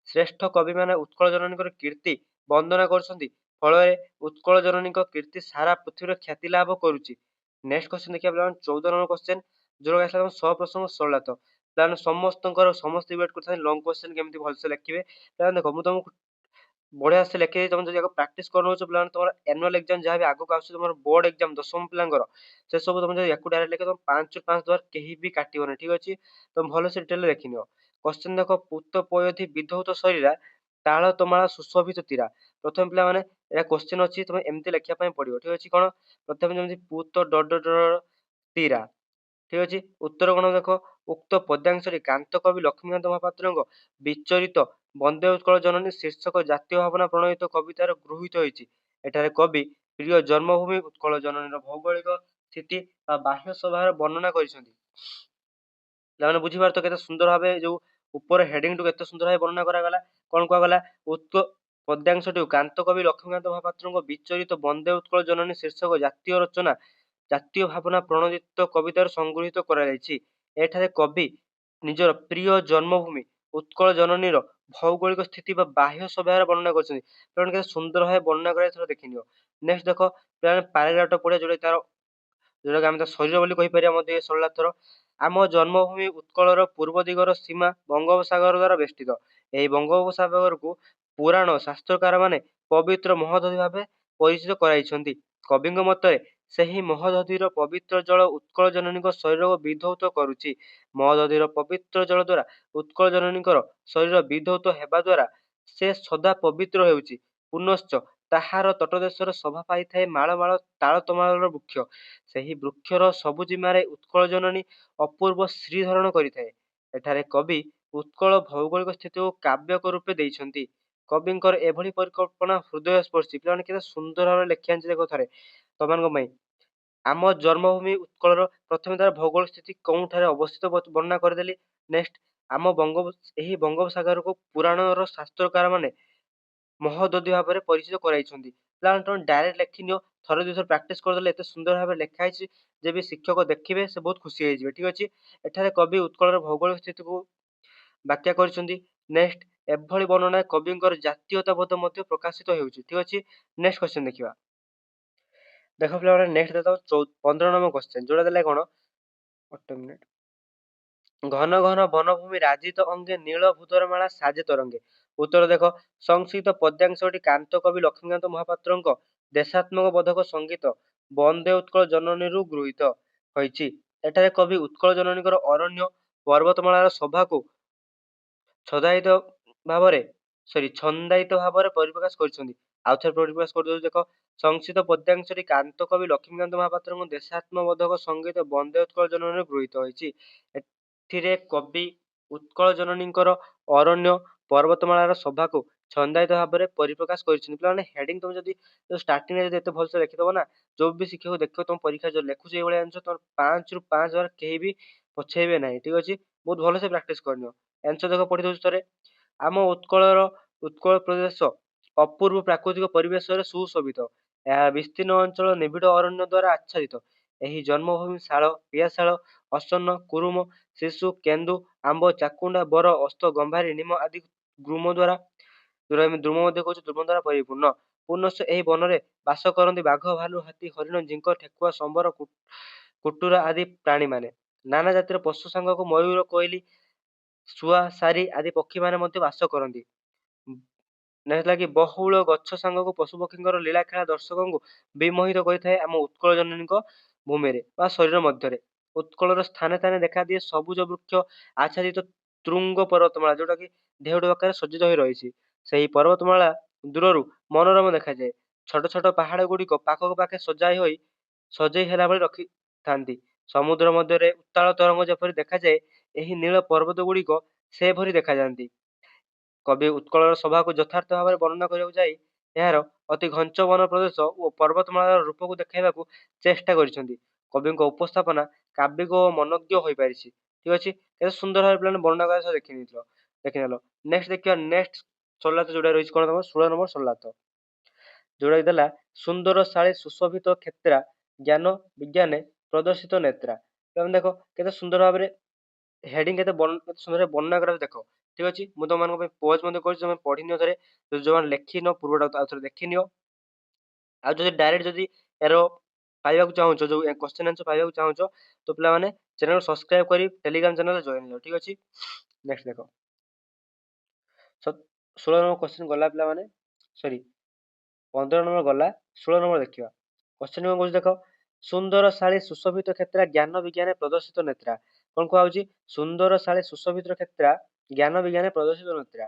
ଶ୍ରେଷ୍ଠ କବି ମାନେ ଉତ୍କଳ ଜନନୀଙ୍କର କୀର୍ତ୍ତି ବନ୍ଦନା କରୁଛନ୍ତି ଫଳରେ ଉତ୍କଳ ଜନନୀଙ୍କ କୀର୍ତ୍ତି ସାରା ପୃଥିବୀରେ ଖ୍ୟାତି ଲାଭ କରୁଛି। ନେକ୍ସଟ କ୍ୱେଶ୍ଚିନ୍ ଦେଖିବା ପିଲାମାନେ 14 ନମ୍ବର କ୍ୱେଶ୍ଚିନ୍ ଯୋଉଟା ଆସିଲା ସପ୍ରସଙ୍ଗ ସରଳାର୍ଥ। ପିଲାମାନେ ସମସ୍ତଙ୍କର ସମସ୍ତେ ୱେଟ୍ କରିଥାନ୍ତି ଲଙ୍ଗ କ୍ୱେଶ୍ଚିନ୍ କେମିତି ଭଲସେ ଲେଖିବେ। ପିଲାମାନେ ଦେଖ ମୁଁ ତମକୁ ବଢିଆ ସେ ଲେଖିଦେଇଛି। ତମେ ଯଦି ଆଗ ପ୍ରାକ୍ଟିସ କରୁନଛ ପିଲାମାନେ, ତମର ଆନୁଆଲ ଏକ୍ଜାମ ଯାହା ବି ଆଗକୁ ଆସୁଛି, ତମର ବୋର୍ଡ ଏକ୍ଜାମ 10ମ ପିଲାଙ୍କର, ସେ ସବୁ ତମେ ଯଦି ୟାକୁ ଡାଇରେକ୍ଟ ଲେଖି, ତମ 5ରୁ 5 ଦେବାର କେହି ବି କାଟିବନି। ଠିକ ଅଛି, ତମେ ଭଲସେ ଡିଟେଲରେ ଦେଖିନିଅ। କ୍ୱେଶ୍ଚନ ଦେଖ, ପୂତ ପୟୋଧି ବିଧୌତ ଶରୀରା ତାଳ ତମାଳ ସୁଶୋଭିତ ତୀରା। ପ୍ରଥମେ ପିଲାମାନେ ଏଇଟା କ୍ୱେଶ୍ଚନ ଅଛି, ତମେ ଏମିତି ଲେଖିବା ପାଇଁ ପଡିବ। ଠିକ ଅଛି, କଣ ପ୍ରଥମେ ଯେମିତି ପୂତ ତୀରା। ଠିକ ଅଛି, ଉତ୍ତର କଣ ଦେଖ, ଉକ୍ତ ପଦ୍ୟାଂଶରେ କାନ୍ତ କବି ଲକ୍ଷ୍ମୀକାନ୍ତ ମହାପାତ୍ରଙ୍କ ବିଚରିତ ବନ୍ଦେ ଉତ୍କଳ ଜନନୀ ଶୀର୍ଷକ ଜାତୀୟ ଭାବନା ପ୍ରଣୟିତ କବିତାର ଗୃହୀତ ହୋଇଛି। ଏଠାରେ କବି ପ୍ରିୟ ଜନ୍ମଭୂମି ଉତ୍କଳ ଜନନୀର ଭୌଗୋଳିକ ସ୍ଥିତି ବା ବାହ୍ୟ ସ୍ୱଭାବର ବର୍ଣ୍ଣନା କରିଛନ୍ତି। ପିଲାମାନେ ବୁଝିପାରୁଛ କେତେ ସୁନ୍ଦର ଭାବେ ଯୋଉ ଉପର ହେଡିଂ ଟୁ କେତେ ସୁନ୍ଦର ଭାବେ ବର୍ଣ୍ଣନା କରାଗଲା। କଣ କୁହାଗଲା, ଉକ୍ତ ପଦ୍ୟାଂଶଟି କାନ୍ତ କବି ଲକ୍ଷ୍ମୀକାନ୍ତ ମହାପାତ୍ରଙ୍କ ବିଚରିତ ବନ୍ଦେ ଉତ୍କଳ ଜନନୀ ଶୀର୍ଷକ ଜାତୀୟ ରଚନା ଜାତୀୟ ଭାବନା ପ୍ରଣୋଦିତ କବିତାରୁ ସଂଗୃହୀତ କରାଯାଇଛି। ଏଠାରେ କବି ନିଜର ପ୍ରିୟ ଜନ୍ମଭୂମି ଉତ୍କଳ ଜନନୀର ଭୌଗୋଳିକ ସ୍ଥିତି ବା ବାହ୍ୟ ସ୍ୱଭାବର ବର୍ଣ୍ଣନା କରିଛନ୍ତି। ପିଲାମାନେ କେତେ ସୁନ୍ଦର ଭାବେ ବର୍ଣ୍ଣନା କରାଯାଇଥିବା ଦେଖିନିଅ। ନେକ୍ସଟ ଦେଖ ପିଲାମାନେ ପ୍ୟାରାଗ୍ରାଫଟା ପଢିବା, ଯୋଉଟାକି ଆମେ ତା ଶରୀର ବୋଲି କହିପାରିବା ମଧ୍ୟ ଏ ସରଳାର୍ଥର ଥର। ଆମ ଜନ୍ମଭୂମି ଉତ୍କଳର ପୂର୍ବ ଦିଗର ସୀମା ବଙ୍ଗୋପସାଗର ଦ୍ୱାରା ବେଷ୍ଟିତ। ଏହି ବଙ୍ଗୋପସାଗରକୁ ପୁରାଣ ଶାସ୍ତ୍ରକାରମାନେ ପବିତ୍ର ମହୋଦଧି ଭାବେ ପରିଚିତ କରାଇଛନ୍ତି। କବିଙ୍କ ମତରେ ସେହି ମହୋଦଧିର ପବିତ୍ର ଜଳ ଉତ୍କଳ ଜନନୀଙ୍କ ଶରୀରକୁ ବିଧୌତ କରୁଛି। ମହୋଦଧିର ପବିତ୍ର ଜଳ ଦ୍ୱାରା ଉତ୍କଳ ଜନନୀଙ୍କର ଶରୀର ବିଧୌତ ହେବା ଦ୍ୱାରା ସେ ସଦା ପବିତ୍ର ହେଉଛି। ପୁନଶ୍ଚ ତାହାର ତଟଦେଶରେ ଶୋଭା ପାଇଥାଏ ମାଳ ମାଳ ତାଳ ତମାଳର ବୃକ୍ଷ। ସେହି ବୃକ୍ଷର ସବୁଜିମାରେ ଉତ୍କଳ ଜନନୀ ଅପୂର୍ବ ଶ୍ରୀ ଧାରଣ କରିଥାଏ। ଏଠାରେ କବି ଉତ୍କଳ ଭୌଗୋଳିକ ସ୍ଥିତିକୁ କାବ୍ୟକ ରୂପେ ଦେଇଛନ୍ତି। କବିଙ୍କର ଏଭଳି ପରିକଳ୍ପନା ହୃଦୟସ୍ପର୍ଶୀ। ପିଲାମାନେ କେତେ ସୁନ୍ଦର ଭାବରେ ଲେଖି ଆଣିଛି ଦେଖ ଥରେ ତମାନଙ୍କ ପାଇଁ। ଆମ ଜନ୍ମଭୂମି ଉତ୍କଳର ପ୍ରଥମେ ତାର ଭୌଗୋଳିକ ସ୍ଥିତି କେଉଁଠାରେ ଅବସ୍ଥିତ ବର୍ଣ୍ଣନା କରିଦେଲି। ନେକ୍ସଟ ଆମ ଏହି ବଙ୍ଗୋପସାଗରକୁ ପୁରାଣର ଶାସ୍ତ୍ରକାରମାନେ ମହୋଦଧି ଭାବରେ ପରିଚିତ କରାଇଛନ୍ତି। ପିଲାମାନେ ତମେ ଡାଇରେକ୍ଟ ଲେଖିନିଅ, ଥରେ ଦୁଇଥର ପ୍ରାକ୍ଟିସ କରିଦେଲେ ଏତେ ସୁନ୍ଦର ଭାବରେ ଲେଖା ହେଇଛି ଯେ ବି ଶିକ୍ଷକ ଦେଖିବେ ସେ ବହୁତ ଖୁସି ହେଇଯିବେ। ଠିକ ଅଛି, ଏଠାରେ କବି ଉତ୍କଳର ଭୌଗୋଳିକ ସ୍ଥିତିକୁ ବ୍ୟାଖ୍ୟା କରିଛନ୍ତି। ନେକ୍ସଟ ଏଭଳି ବର୍ଣ୍ଣନା କବିଙ୍କର ଜାତୀୟତା ବୋଧ ମଧ୍ୟ ପ୍ରକାଶିତ ହେଉଛି। ଠିକ ଅଛି, ନେକ୍ସଟ କ୍ୱେଶ୍ଚନ ଦେଖିବା। ଦେଖ ପିଲାମାନେ ନେକ୍ସଟ ଦେଖ 15 ନମ୍ବର କ୍ୱେଶ୍ଚନ, ଯୋଉଟା ଦେଲେ କଣ, ଘନ ଘନ ବନଭୂମି ରାଜିତ ଅଙ୍ଗେ ନୀଳ ଭୂତରମାଳା ସାଜେ ତରଙ୍ଗେ। ଉତ୍ତର ଦେଖ, ସଂସ୍କୃତ ପଦ୍ୟାଂଶଟି କାନ୍ତ କବି ଲକ୍ଷ୍ମୀକାନ୍ତ ମହାପାତ୍ରଙ୍କ ଦେଶାତ୍ମକ ବୋଧକ ସଙ୍ଗୀତ ବନ୍ଦେ ଉତ୍କଳ ଜନନୀରୁ ଗୃହୀତ ହୋଇଛି। ଏଠାରେ କବି ଉତ୍କଳ ଜନନୀଙ୍କର ଅରଣ୍ୟ ପର୍ବତମାଳାର ଶୋଭାକୁ ଛନ୍ଦାୟିତ ଭାବରେ ପରିପ୍ରକାଶ କରିଛନ୍ତି। ଆଉ ଥରେ ପରିପ୍ରକାଶ କରିଦେଉଛି ଦେଖ, ସଂସ୍କୃତ ପଦ୍ୟାଂଶଟି କାନ୍ତ କବି ଲକ୍ଷ୍ମୀକାନ୍ତ ମହାପାତ୍ରଙ୍କ ଦେଶାତ୍ମବୋଧକ ସଙ୍ଗୀତ ବନ୍ଦେ ଉତ୍କଳ ଜନନୀରୁ ଗୃହୀତ ହୋଇଛି। ଏଥିରେ କବି ଉତ୍କଳ ଜନନୀଙ୍କର ଅରଣ୍ୟ ପର୍ବତମାଳାର ଶୋଭାକୁ ଛନ୍ଦାୟିତ ଭାବରେ ପରିପ୍ରକାଶ କରିଛନ୍ତି। ପିଲାମାନେ ହେଡିଂ ତମେ ଯଦି ଷ୍ଟାର୍ଟିଂରେ ଯଦି ଏତେ ଭଲସେ ଲେଖିଦବ ନା, ଯୋଉ ବି ଶିକ୍ଷକ ଦେଖିବ ତମ ପରୀକ୍ଷା ଯୋଉ ଲେଖୁଛି ଏଇଭଳିଆ ଆନ୍ସର, ତମର 5ରୁ 5 ଦ୍ୱାରା କେହି ବି ପଛେଇବେ ନାହିଁ। ଠିକ ଅଛି, ବହୁତ ଭଲସେ ପ୍ରାକ୍ଟିସ କରିନିଅ। ଆନ୍ସର ଦେଖ ପଢି ଦଉଛି ଥରେ, ଆମ ଉତ୍କଳ ପ୍ରଦେଶ ଅପୂର୍ବ ପ୍ରାକୃତିକ ପରିବେଶରେ ସୁଶୋଭିତ। ଏହା ବିସ୍ତୀର୍ଣ୍ଣ ଅଞ୍ଚଳ ନିବିଡ଼ ଅରଣ୍ୟ ଦ୍ୱାରା ଆଚ୍ଛାଦିତ। ଏହି ଜନ୍ମଭୂମି ଶାଳ, ପିଆଶାଳ, ଅସନ, କୁରୁମ, ଶିଶୁ, କେନ୍ଦୁ, ଆମ୍ବ, ଚାକୁଣ୍ଡା, ବର, ଅସ୍ତ, ଗମ୍ଭାରୀ, ନିମ ଆଦି ଗୁଳ୍ମ ଦ୍ୱାରା, ଯୋଉଟା ଆମେ ଦ୍ରୁମ ମଧ୍ୟ କହୁଛୁ, ଦ୍ରୁମ ଦ୍ୱାରା ପରିପୂର୍ଣ୍ଣ। ପୁନଶ୍ଚ ଏହି ବନରେ ବାସ କରନ୍ତି ବାଘ, ଭାଲୁ, ହାତୀ, ହରିଣ, ଜିଙ୍କ, ଠେକୁଆ, ସମ୍ବର, କୁଟୁରା ଆଦି ପ୍ରାଣୀମାନେ। ନାନା ଜାତିର ପଶୁ ସାଙ୍ଗକୁ ମୟୂର, କୋଇଲି, ଶୁଆ, ସାରି ଆଦି ପକ୍ଷୀମାନେ ମଧ୍ୟ ବାସ କରନ୍ତି। ଲାଗି ବହୁଳ ଗଛ ସାଙ୍ଗକୁ ପଶୁପକ୍ଷୀଙ୍କର ଲୀଳାଖେଳା ଦର୍ଶକଙ୍କୁ ବିମୋହିତ କରିଥାଏ ଆମ ଉତ୍କଳ ଜନନୀଙ୍କ ଭୂମିରେ ବା ଶରୀର ମଧ୍ୟରେ। ଉତ୍କଳର ସ୍ଥାନେ ସ୍ଥାନେ ଦେଖାଦିଏ ସବୁଜ ବୃକ୍ଷ ଆଚ୍ଛାଦିତ ତୃଙ୍ଗ ପର୍ବତମାଳା, ଯୋଉଟା କି ଢେଉଢେଉ ଆକାରରେ ସଜ୍ଜିତ ହୋଇ ରହିଛି। ସେହି ପର୍ବତମାଳା ଦୂରରୁ ମନୋରମ ଦେଖାଯାଏ। ଛୋଟ ଛୋଟ ପାହାଡ ଗୁଡ଼ିକ ପାଖକୁ ପାଖେ ସଜେଇ ହେଲା ଭଳି ରଖିଥାନ୍ତି। ସମୁଦ୍ର ମଧ୍ୟରେ ଉତ୍ତାଳ ତରଙ୍ଗ ଯେପରି ଦେଖାଯାଏ, ଏହି ନୀଳ ପର୍ବତ ଗୁଡ଼ିକ ସେଭଳି ଦେଖାଯାଆନ୍ତି। କବି ଉତ୍କଳର ଶୋଭାକୁ ଯଥାର୍ଥ ଭାବରେ ବର୍ଣ୍ଣନା କରିବାକୁ ଯାଇ ଏହାର ଅତି ଘଞ୍ଚ ବନ ପ୍ରଦେଶ ଓ ପର୍ବତମାଳାର ରୂପକୁ ଦେଖାଇବାକୁ ଚେଷ୍ଟା କରିଛନ୍ତି। କବିଙ୍କ ଉପସ୍ଥାପନା କାବ୍ୟିକ ଓ ମନୋଜ୍ଞ ହୋଇପାରିଛି। ଠିକ ଅଛି, କେତେ ସୁନ୍ଦର ଭାବରେ ପିଲାମାନେ ବର୍ଣ୍ଣନା କରିବା ସହ ଦେଖିନେଲ। ନେକ୍ସଟ ଦେଖିବା, ନେକ୍ସଟ ସରଳାର୍ଥ ଯୋଉଟା ରହିଛି କଣ, ତମ 16 ନମ୍ବର ସରଳାର୍ଥ, ଯୋଉଟା ଦେଲା ସୁନ୍ଦର ଶାଳୀ ସୁଶୋଭିତ କ୍ଷେତ୍ରା ଜ୍ଞାନ ବିଜ୍ଞାନେ ପ୍ରଦର୍ଶିତ ନେତ୍ରା। ତମେ ଦେଖ କେତେ ସୁନ୍ଦର ଭାବରେ ହେଡିଂ କେତେ ସୁନ୍ଦର ବର୍ଣ୍ଣନା କରା ଦେଖ। ଠିକ ଅଛି, ମୁଁ ତମମାନଙ୍କ ପାଇଁ ପୋଜ ମଧ୍ୟ କରିଛି, ତମେ ପଢିନିଅ ଥରେ, ଯୋଉମାନେ ଲେଖିନ ପୂର୍ବଟା ଆଉ ଥରେ ଦେଖିନିଅ। ଆଉ ଯଦି ଡାଇରେକ୍ଟ ଯଦି ଏର ପାଇବାକୁ ଚାହୁଁଛ, ଯୋଉ କ୍ୱେଶ୍ଚନ ଆନ୍ସର ପାଇବାକୁ ଚାହୁଁଛ, ତ ପିଲାମାନେ ଚ୍ୟାନେଲ ସବସ୍କ୍ରାଇବ କରି ଟେଲିଗ୍ରାମ ଚ୍ୟାନେଲ ଜଏନ ହେଇଯାଅ। ଠିକ ଅଛି, ନେକ୍ସଟ ଦେଖ 16 ନମ୍ବର କ୍ୱେଶ୍ଚନ ଗଲା ପିଲାମାନେ। ସରି 15 ନମ୍ବର ଗଲା, 16 ନମ୍ବର ଦେଖିବା। କ୍ୱେଶ୍ଚନ କଣ କହୁଛି ଦେଖ, ସୁନ୍ଦର ଶାଳୀ ସୁଶୋଭିତ କ୍ଷେତ୍ରା ଜ୍ଞାନ ବିଜ୍ଞାନେ ପ୍ରଦର୍ଶିତ ନେତ୍ରା। କଣ କୁହାଯାଉଛି? ସୁନ୍ଦର ଶାଳୀ ସୁଶୋଭିତ କ୍ଷେତ୍ରା ଜ୍ଞାନ ବିଜ୍ଞାନେ ପ୍ରଦର୍ଶିତ ନେତ୍ରା।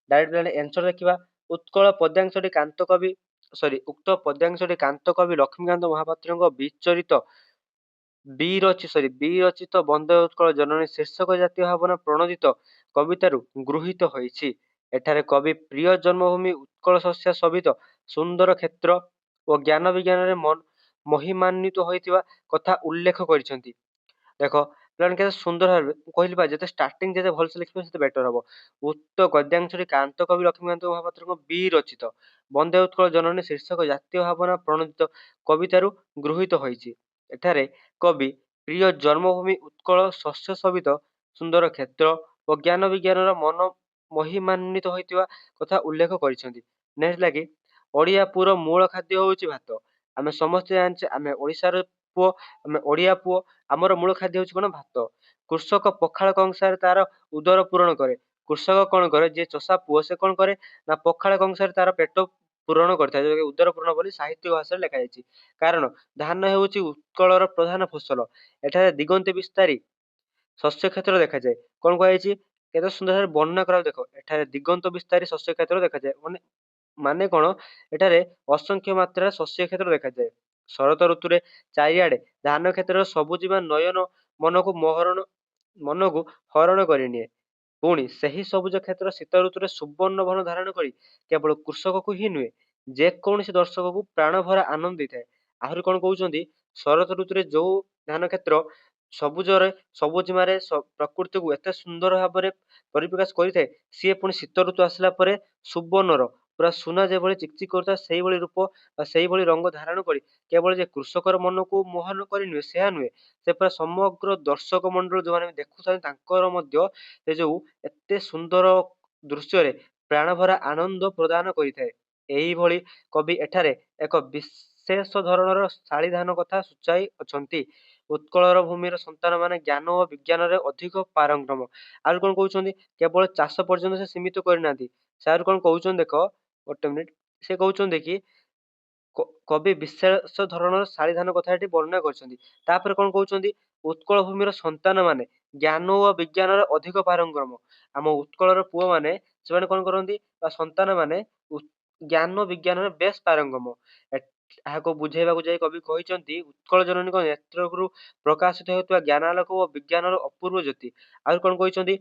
ଡାଇରେକ୍ଟ ଆନ୍ସର ଦେଖିବା। ଉତ୍କଳ ପଦ୍ୟାଂଶଟି କାନ୍ତ କବି ଉକ୍ତ ପଦ୍ୟାଂଶଟି କାନ୍ତ କବି ଲକ୍ଷ୍ମୀକାନ୍ତ ମହାପାତ୍ରଙ୍କ ବିରଚିତ ବନ୍ଦେ ଉତ୍କଳ ଜନନୀ ଶୀର୍ଷକ ଜାତୀୟ ଭାବନା ପ୍ରଣୋଦିତ କବିତାରୁ ଗୃହୀତ ହୋଇଛି। ଏଠାରେ କବି ପ୍ରିୟ ଜନ୍ମଭୂମି ଉତ୍କଳ ଶସ୍ୟ ଶୋଭିତ ସୁନ୍ଦର କ୍ଷେତ୍ର ଓ ଜ୍ଞାନ ବିଜ୍ଞାନରେ ମହିମାନ୍ୱିତ ହୋଇଥିବା କଥା ଉଲ୍ଲେଖ କରିଛନ୍ତି। ଦେଖ ପିଲାମାନେ କେତେ ସୁନ୍ଦର ଭାବେ କହିଲି ବା, ଯେତେ ଷ୍ଟାର୍ଟିଂ ଯେତେ ଭଲସେ ଲେଖିବ ସେତେ ବେଟର ହବ। ଉକ୍ତ ଗଦ୍ୟାଂଶଟି କାନ୍ତ କବି ଲକ୍ଷ୍ମୀକାନ୍ତ ମହାପାତ୍ରଙ୍କ ବିରଚିତ ବନ୍ଦେ ଉତ୍କଳ ଜନନୀ ଶୀର୍ଷକ ଜାତୀୟ ଭାବନା ପ୍ରଣୋଦିତ କବିତାରୁ ଗୃହୀତ ହୋଇଛି। ଏଠାରେ କବି ପ୍ରିୟ ଜନ୍ମଭୂମି ଉତ୍କଳ ଶସ୍ୟ ଶୋଭିତ ସୁନ୍ଦର କ୍ଷେତ୍ର ଓ ଜ୍ଞାନ ବିଜ୍ଞାନର ମହିମାନ୍ୱିତ ହୋଇଥିବା କଥା ଉଲ୍ଲେଖ କରିଛନ୍ତି। ନେକ୍ସଟ ଲାଗି, ଓଡ଼ିଆ ପୁଅର ମୂଳ ଖାଦ୍ୟ ହେଉଛି ଭାତ। ଆମେ ସମସ୍ତେ ଜାଣିଛେ ଆମେ ଓଡ଼ିଶାର ପୁଅ, ଆମେ ଓଡ଼ିଆ ପୁଅ, ଆମର ମୂଳ ଖାଦ୍ୟ ହେଉଛି କଣ? ଭାତ। କୃଷକ ପଖାଳ କଂସାରେ ତାର ଉଦର ପୂରଣ କରେ। କୃଷକ କଣ କରେ? ଯିଏ ଚଷା ପୁଅ ସେ କଣ କରେ ନା ପଖାଳ କଂସାରେ ତାର ପେଟ ପୂରଣ କରିଥାଏ, ଯୋଉଟାକି ଉଦର ପୂରଣ ବୋଲି ସାହିତ୍ୟ ଭାଷାରେ ଲେଖାଯାଇଛି। କାରଣ ଧାନ ହେଉଛି ଉତ୍କଳର ପ୍ରଧାନ ଫସଲ। ଏଠାରେ ଦିଗନ୍ତେ ବିସ୍ତାରୀ ଶସ୍ୟ କ୍ଷେତ୍ର ଦେଖାଯାଏ। କଣ କୁହାଯାଇଛି? କେତେ ସୁନ୍ଦର ଭାବରେ ବର୍ଣ୍ଣନା କରାଯାଉ। ଦେଖ ଏଠାରେ ଦିଗନ୍ତ ବିସ୍ତାରୀ ଶସ୍ୟ କ୍ଷେତ୍ର ଦେଖାଯାଏ, ମାନେ କଣ? ଏଠାରେ ଅସଂଖ୍ୟ ମାତ୍ରାରେ ଶସ୍ୟ କ୍ଷେତ୍ର ଦେଖାଯାଏ। ଶରତ ଋତୁରେ ଚାରିଆଡେ ଧାନ କ୍ଷେତ୍ରର ସବୁଜିମା ନୟନ ମନକୁ ହରଣ କରିନିଏ। ପୁଣି ସେହି ସବୁଜ କ୍ଷେତ୍ର ଶୀତ ଋତୁରେ ସୁବର୍ଣ୍ଣ ବର୍ଣ୍ଣ ଧାରଣ କରି କେବଳ କୃଷକକୁ ହିଁ ନୁହେଁ, ଯେକୌଣସି ଦର୍ଶକକୁ ପ୍ରାଣ ଭରା ଆନନ୍ଦ ଦେଇଥାଏ। ଆହୁରି କଣ କହୁଛନ୍ତି? ଶରତ ଋତୁରେ ଯୋଉ ଧାନ କ୍ଷେତ୍ର ସବୁଜିମାରେ ପ୍ରକୃତିକୁ ଏତେ ସୁନ୍ଦର ଭାବରେ ପରିପ୍ରକାଶ କରିଥାଏ, ସିଏ ପୁଣି ଶୀତ ଋତୁ ଆସିଲା ପରେ ସୁବର୍ଣ୍ଣର ପୁରା ସୁନା ଯେଭଳି ଚିକଚିକ କରୁଥାଏ ସେଇଭଳି ରୂପ ବା ସେଇଭଳି ରଙ୍ଗ ଧାରଣ କରି କେବଳ ଯେ କୃଷକର ମନକୁ ମୋହନ କରି ନୁହେଁ, ସେହା ନୁହେଁ, ସେ ପୁରା ସମଗ୍ର ଦର୍ଶକ ମଣ୍ଡଳ ଯୋଉମାନେ ଦେଖୁଥାନ୍ତି ତାଙ୍କର ମଧ୍ୟ ସେ ଯୋଉ ଏତେ ସୁନ୍ଦର ଦୃଶ୍ୟରେ ପ୍ରାଣ ଭରା ଆନନ୍ଦ ପ୍ରଦାନ କରିଥାଏ। ଏଇଭଳି କବି ଏଠାରେ ଏକ ବିଶେଷ ଧରଣର ଶାଳିଧାନ କଥା ସୂଚାଇ ଅଛନ୍ତି। ଉତ୍କଳର ଭୂମିର ସନ୍ତାନ ମାନେ ଜ୍ଞାନ ଓ ବିଜ୍ଞାନରେ ଅଧିକ ପାରଙ୍ଗମ। ଆଉ କଣ କହୁଛନ୍ତି? କେବଳ ଚାଷ ପର୍ଯ୍ୟନ୍ତ ସେ ସୀମିତ କରିନାହାନ୍ତି। ସେ ଆହୁରି କଣ କହୁଛନ୍ତି ଦେଖ, ଗୋଟେ ମିନିଟ, ସେ କହୁଛନ୍ତି କି କବି ବିଶେଷ ଧରଣର ଶାଳିଧାନ କଥା ଏଠି ବର୍ଣ୍ଣନା କରିଛନ୍ତି। ତାପରେ କଣ କହୁଛନ୍ତି? ଉତ୍କଳ ଭୂମିର ସନ୍ତାନ ମାନେ ଜ୍ଞାନ ଓ ବିଜ୍ଞାନରେ ଅଧିକ ପାରଙ୍ଗମ। ଆମ ଉତ୍କଳର ପୁଅ ମାନେ ସେମାନେ କଣ କରନ୍ତି? ବା ସନ୍ତାନ ମାନେ ଜ୍ଞାନ ବିଜ୍ଞାନରେ ବେଶ ପାରଙ୍ଗମ। ଏହାକୁ ବୁଝେଇବାକୁ ଯାଇ କବି କହିଛନ୍ତି, ଉତ୍କଳ ଜନନୀଙ୍କ ନେତ୍ରରୁ ପ୍ରକାଶିତ ହେଉଥିବା ଜ୍ଞାନାଲୋକ ଓ ବିଜ୍ଞାନର ଅପୂର୍ବ ଜ୍ୟୋତି। ଆଉ କଣ କହିଛନ୍ତି?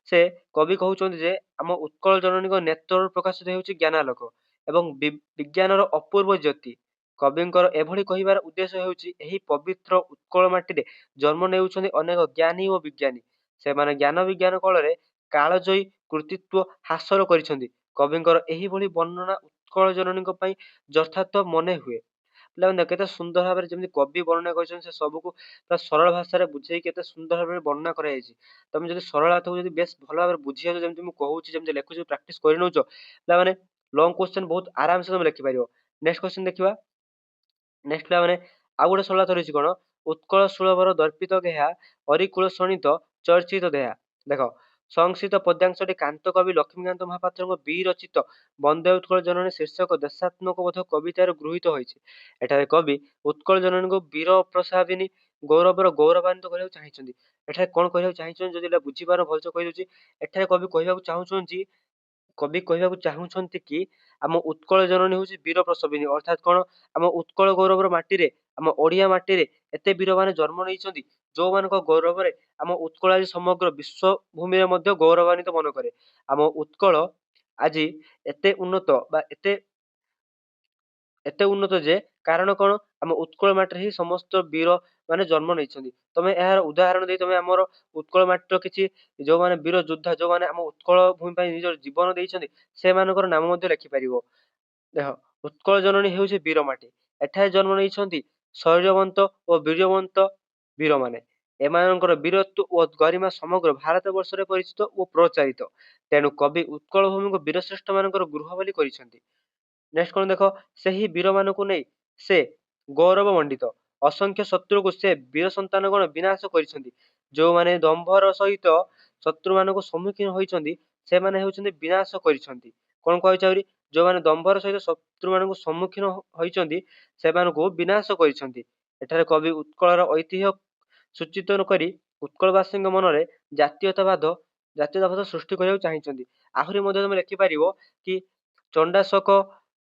ସେ କବି କହୁଛନ୍ତି ଯେ ଆମ ଉତ୍କଳ ଜନନୀଙ୍କ ନେତ୍ରରୁ ପ୍ରକାଶିତ ହେଉଛି ଜ୍ଞାନାଲୋକ ଏବଂ ବିଜ୍ଞାନର ଅପୂର୍ବ ଜ୍ୟୋତି। କବିଙ୍କର ଏଭଳି କହିବାର ଉଦ୍ଦେଶ୍ୟ ହେଉଛି, ଏହି ପବିତ୍ର ଉତ୍କଳ ମାଟିରେ ଜନ୍ମ ନେଉଛନ୍ତି ଅନେକ ଜ୍ଞାନୀ ଓ ବିଜ୍ଞାନୀ। ସେମାନେ ଜ୍ଞାନ ବିଜ୍ଞାନ କଳରେ କାଳଜୟୀ କୃତିତ୍ୱ ହାସଲ କରିଛନ୍ତି। କବିଙ୍କର ଏହିଭଳି ବର୍ଣ୍ଣନା ଉତ୍କଳ ଜନନୀଙ୍କ ପାଇଁ ଯଥାର୍ଥ ମନେ ହୁଏ। ପିଲାମାନେ କେତେ ସୁନ୍ଦର ଭାବରେ ଯେମିତି କବି ବର୍ଣ୍ଣନା କରିଛନ୍ତି, ସେ ସବୁକୁ ପୁରା ସରଳ ଭାଷାରେ ବୁଝେଇ କେତେ ସୁନ୍ଦର ଭାବରେ ବର୍ଣ୍ଣନା କରାଯାଇଛି। ତମେ ଯଦି ସରଳ ଅର୍ଥକୁ ଯଦି ବେଶ ଭଲ ଭାବରେ ବୁଝିଯାଉଛ, ଯେମିତି ମୁଁ କହୁଛି, ଯେମିତି ଲେଖୁଛି, ପ୍ରାକ୍ଟିସ କରିନଉଛ, ପିଲାମାନେ ଲଙ୍ଗ କ୍ୱେଶ୍ଚନ ବହୁତ ଆରାମସେ ତମେ ଲେଖିପାରିବ। ନେକ୍ସଟ କ୍ୱେଶ୍ଚନ ଦେଖିବା। ନେକ୍ସଟ ପିଲାମାନେ ଆଉ ଗୋଟେ ସରଳ ରହିଛି କଣ? ଉତ୍କଳ ସୁଲଭର ଦର୍ପିତ ଗେହା ଅରିକୁଳ ଶୋଣିତ ଚର୍ଚ୍ଚିତ ଦେହା। ଦେଖ ସଂସ୍କୃତ ପଦ୍ୟାଂଶଟି କାନ୍ତ କବି ଲକ୍ଷ୍ମୀକାନ୍ତ ମହାପାତ୍ରଙ୍କ ବିରଚିତ ବନ୍ଦେ ଉତ୍କଳ ଜନନୀ ଶୀର୍ଷକ ଦେଶାତ୍ମକ ବୋଧ କବିତାରୁ ଗୃହୀତ ହୋଇଛି। ଏଠାରେ କବି ଉତ୍କଳ ଜନନୀଙ୍କୁ ବୀର ପ୍ରସାଦିନୀ ଗୌରବର ଗୌରବାନ୍ୱିତ କରିବାକୁ ଚାହିଁଛନ୍ତି। ଏଠାରେ କଣ କହିବାକୁ ଚାହିଁଛନ୍ତି? ଯଦି ଏଟା ବୁଝିପାର ଭଲସେ କହିଦଉଛି। ଏଠାରେ କବି କହିବାକୁ ଚାହୁଁଛନ୍ତି କି ଆମ ଉତ୍କଳ ଜନନୀ ହଉଛି ବୀର ପ୍ରସବିନୀ, ଅର୍ଥାତ କଣ? ଆମ ଉତ୍କଳ ଗୌରବର ମାଟିରେ, ଆମ ଓଡିଆ ମାଟିରେ ଏତେ ବୀରମାନେ ଜନ୍ମ ନେଇଛନ୍ତି, ଯୋଉମାନଙ୍କ ଗୌରବରେ ଆମ ଉତ୍କଳ ଆଜି ସମଗ୍ର ବିଶ୍ୱ ଭୂମିରେ ମଧ୍ୟ ଗୌରବାନ୍ୱିତ ମନେ କରେ। ଆମ ଉତ୍କଳ ଆଜି ଏତେ ଉନ୍ନତ ବା ଏତେ ଉନ୍ନତ ଯେ କାରଣ କଣ? ଆମ ଉତ୍କଳ ମାଟିରେ ହିଁ ସମସ୍ତ ବୀର ମାନେ ଜନ୍ମ ନେଇଛନ୍ତି। ତମେ ଏହାର ଉଦାହରଣ ଦେଇ ତମେ ଆମର ଉତ୍କଳ ମାଟିର କିଛି ଯୋଉମାନେ ବୀର ଯୋଦ୍ଧା, ଯୋଉମାନେ ଆମ ଉତ୍କଳ ଭୂମି ପାଇଁ ନିଜର ଜୀବନ ଦେଇଛନ୍ତି, ସେମାନଙ୍କର ନାମ ମଧ୍ୟ ଲେଖିପାରିବ। ଦେଖ ଉତ୍କଳ ଜନନୀ ହେଉଛି ବୀର ମାଟି। ଏଠାରେ ଜନ୍ମ ନେଇଛନ୍ତି ଶୌର୍ଯ୍ୟବନ୍ତ ଓ ବୀର୍ଯ୍ୟବନ୍ତ ବୀରମାନେ। ଏମାନଙ୍କର ବୀରତ୍ୱ ଓ ଗରିମା ସମଗ୍ର ଭାରତ ବର୍ଷରେ ପରିଚିତ ଓ ପ୍ରଚାରିତ। ତେଣୁ କବି ଉତ୍କଳ ଭୂମିକୁ ବୀରଶ୍ରେଷ୍ଠ ମାନଙ୍କର ଗୃହ ବୋଲି କରିଛନ୍ତି। ନେକ୍ସଟ କଣ ଦେଖ, ସେହି ବୀରମାନଙ୍କୁ ନେଇ ସେ ଗୌରବ ମଣ୍ଡିତ। ଅସଂଖ୍ୟ ଶତ୍ରୁକୁ ସେ ବୀର ସନ୍ତାନ ଗଣ ବିନାଶ କରିଛନ୍ତି। ଯୋଉମାନେ ଦମ୍ଭର ସହିତ ଶତ୍ରୁ ମାନଙ୍କୁ ସମ୍ମୁଖୀନ ହୋଇଛନ୍ତି, ସେମାନେ ହେଉଛନ୍ତି ବିନାଶ କରିଛନ୍ତି। କଣ କୁହାଯାଉଛି ଆହୁରି? ଯେଉଁମାନେ ଦମ୍ଭର ସହିତ ଶତ୍ରୁମାନଙ୍କୁ ସମ୍ମୁଖୀନ ହୋଇଛନ୍ତି ସେମାନଙ୍କୁ ବିନାଶ କରିଛନ୍ତି। ଏଠାରେ କବି ଉତ୍କଳର ଐତିହ୍ୟ ସୂଚିତ କରି ଉତ୍କଳବାସୀଙ୍କ ମନରେ ଜାତୀୟତାବାଦ ସୃଷ୍ଟି କରିବାକୁ ଚାହିଁଛନ୍ତି। ଆହୁରି ମଧ୍ୟ ତମେ ଲେଖିପାରିବ କି ଚଣ୍ଡାଶୋକ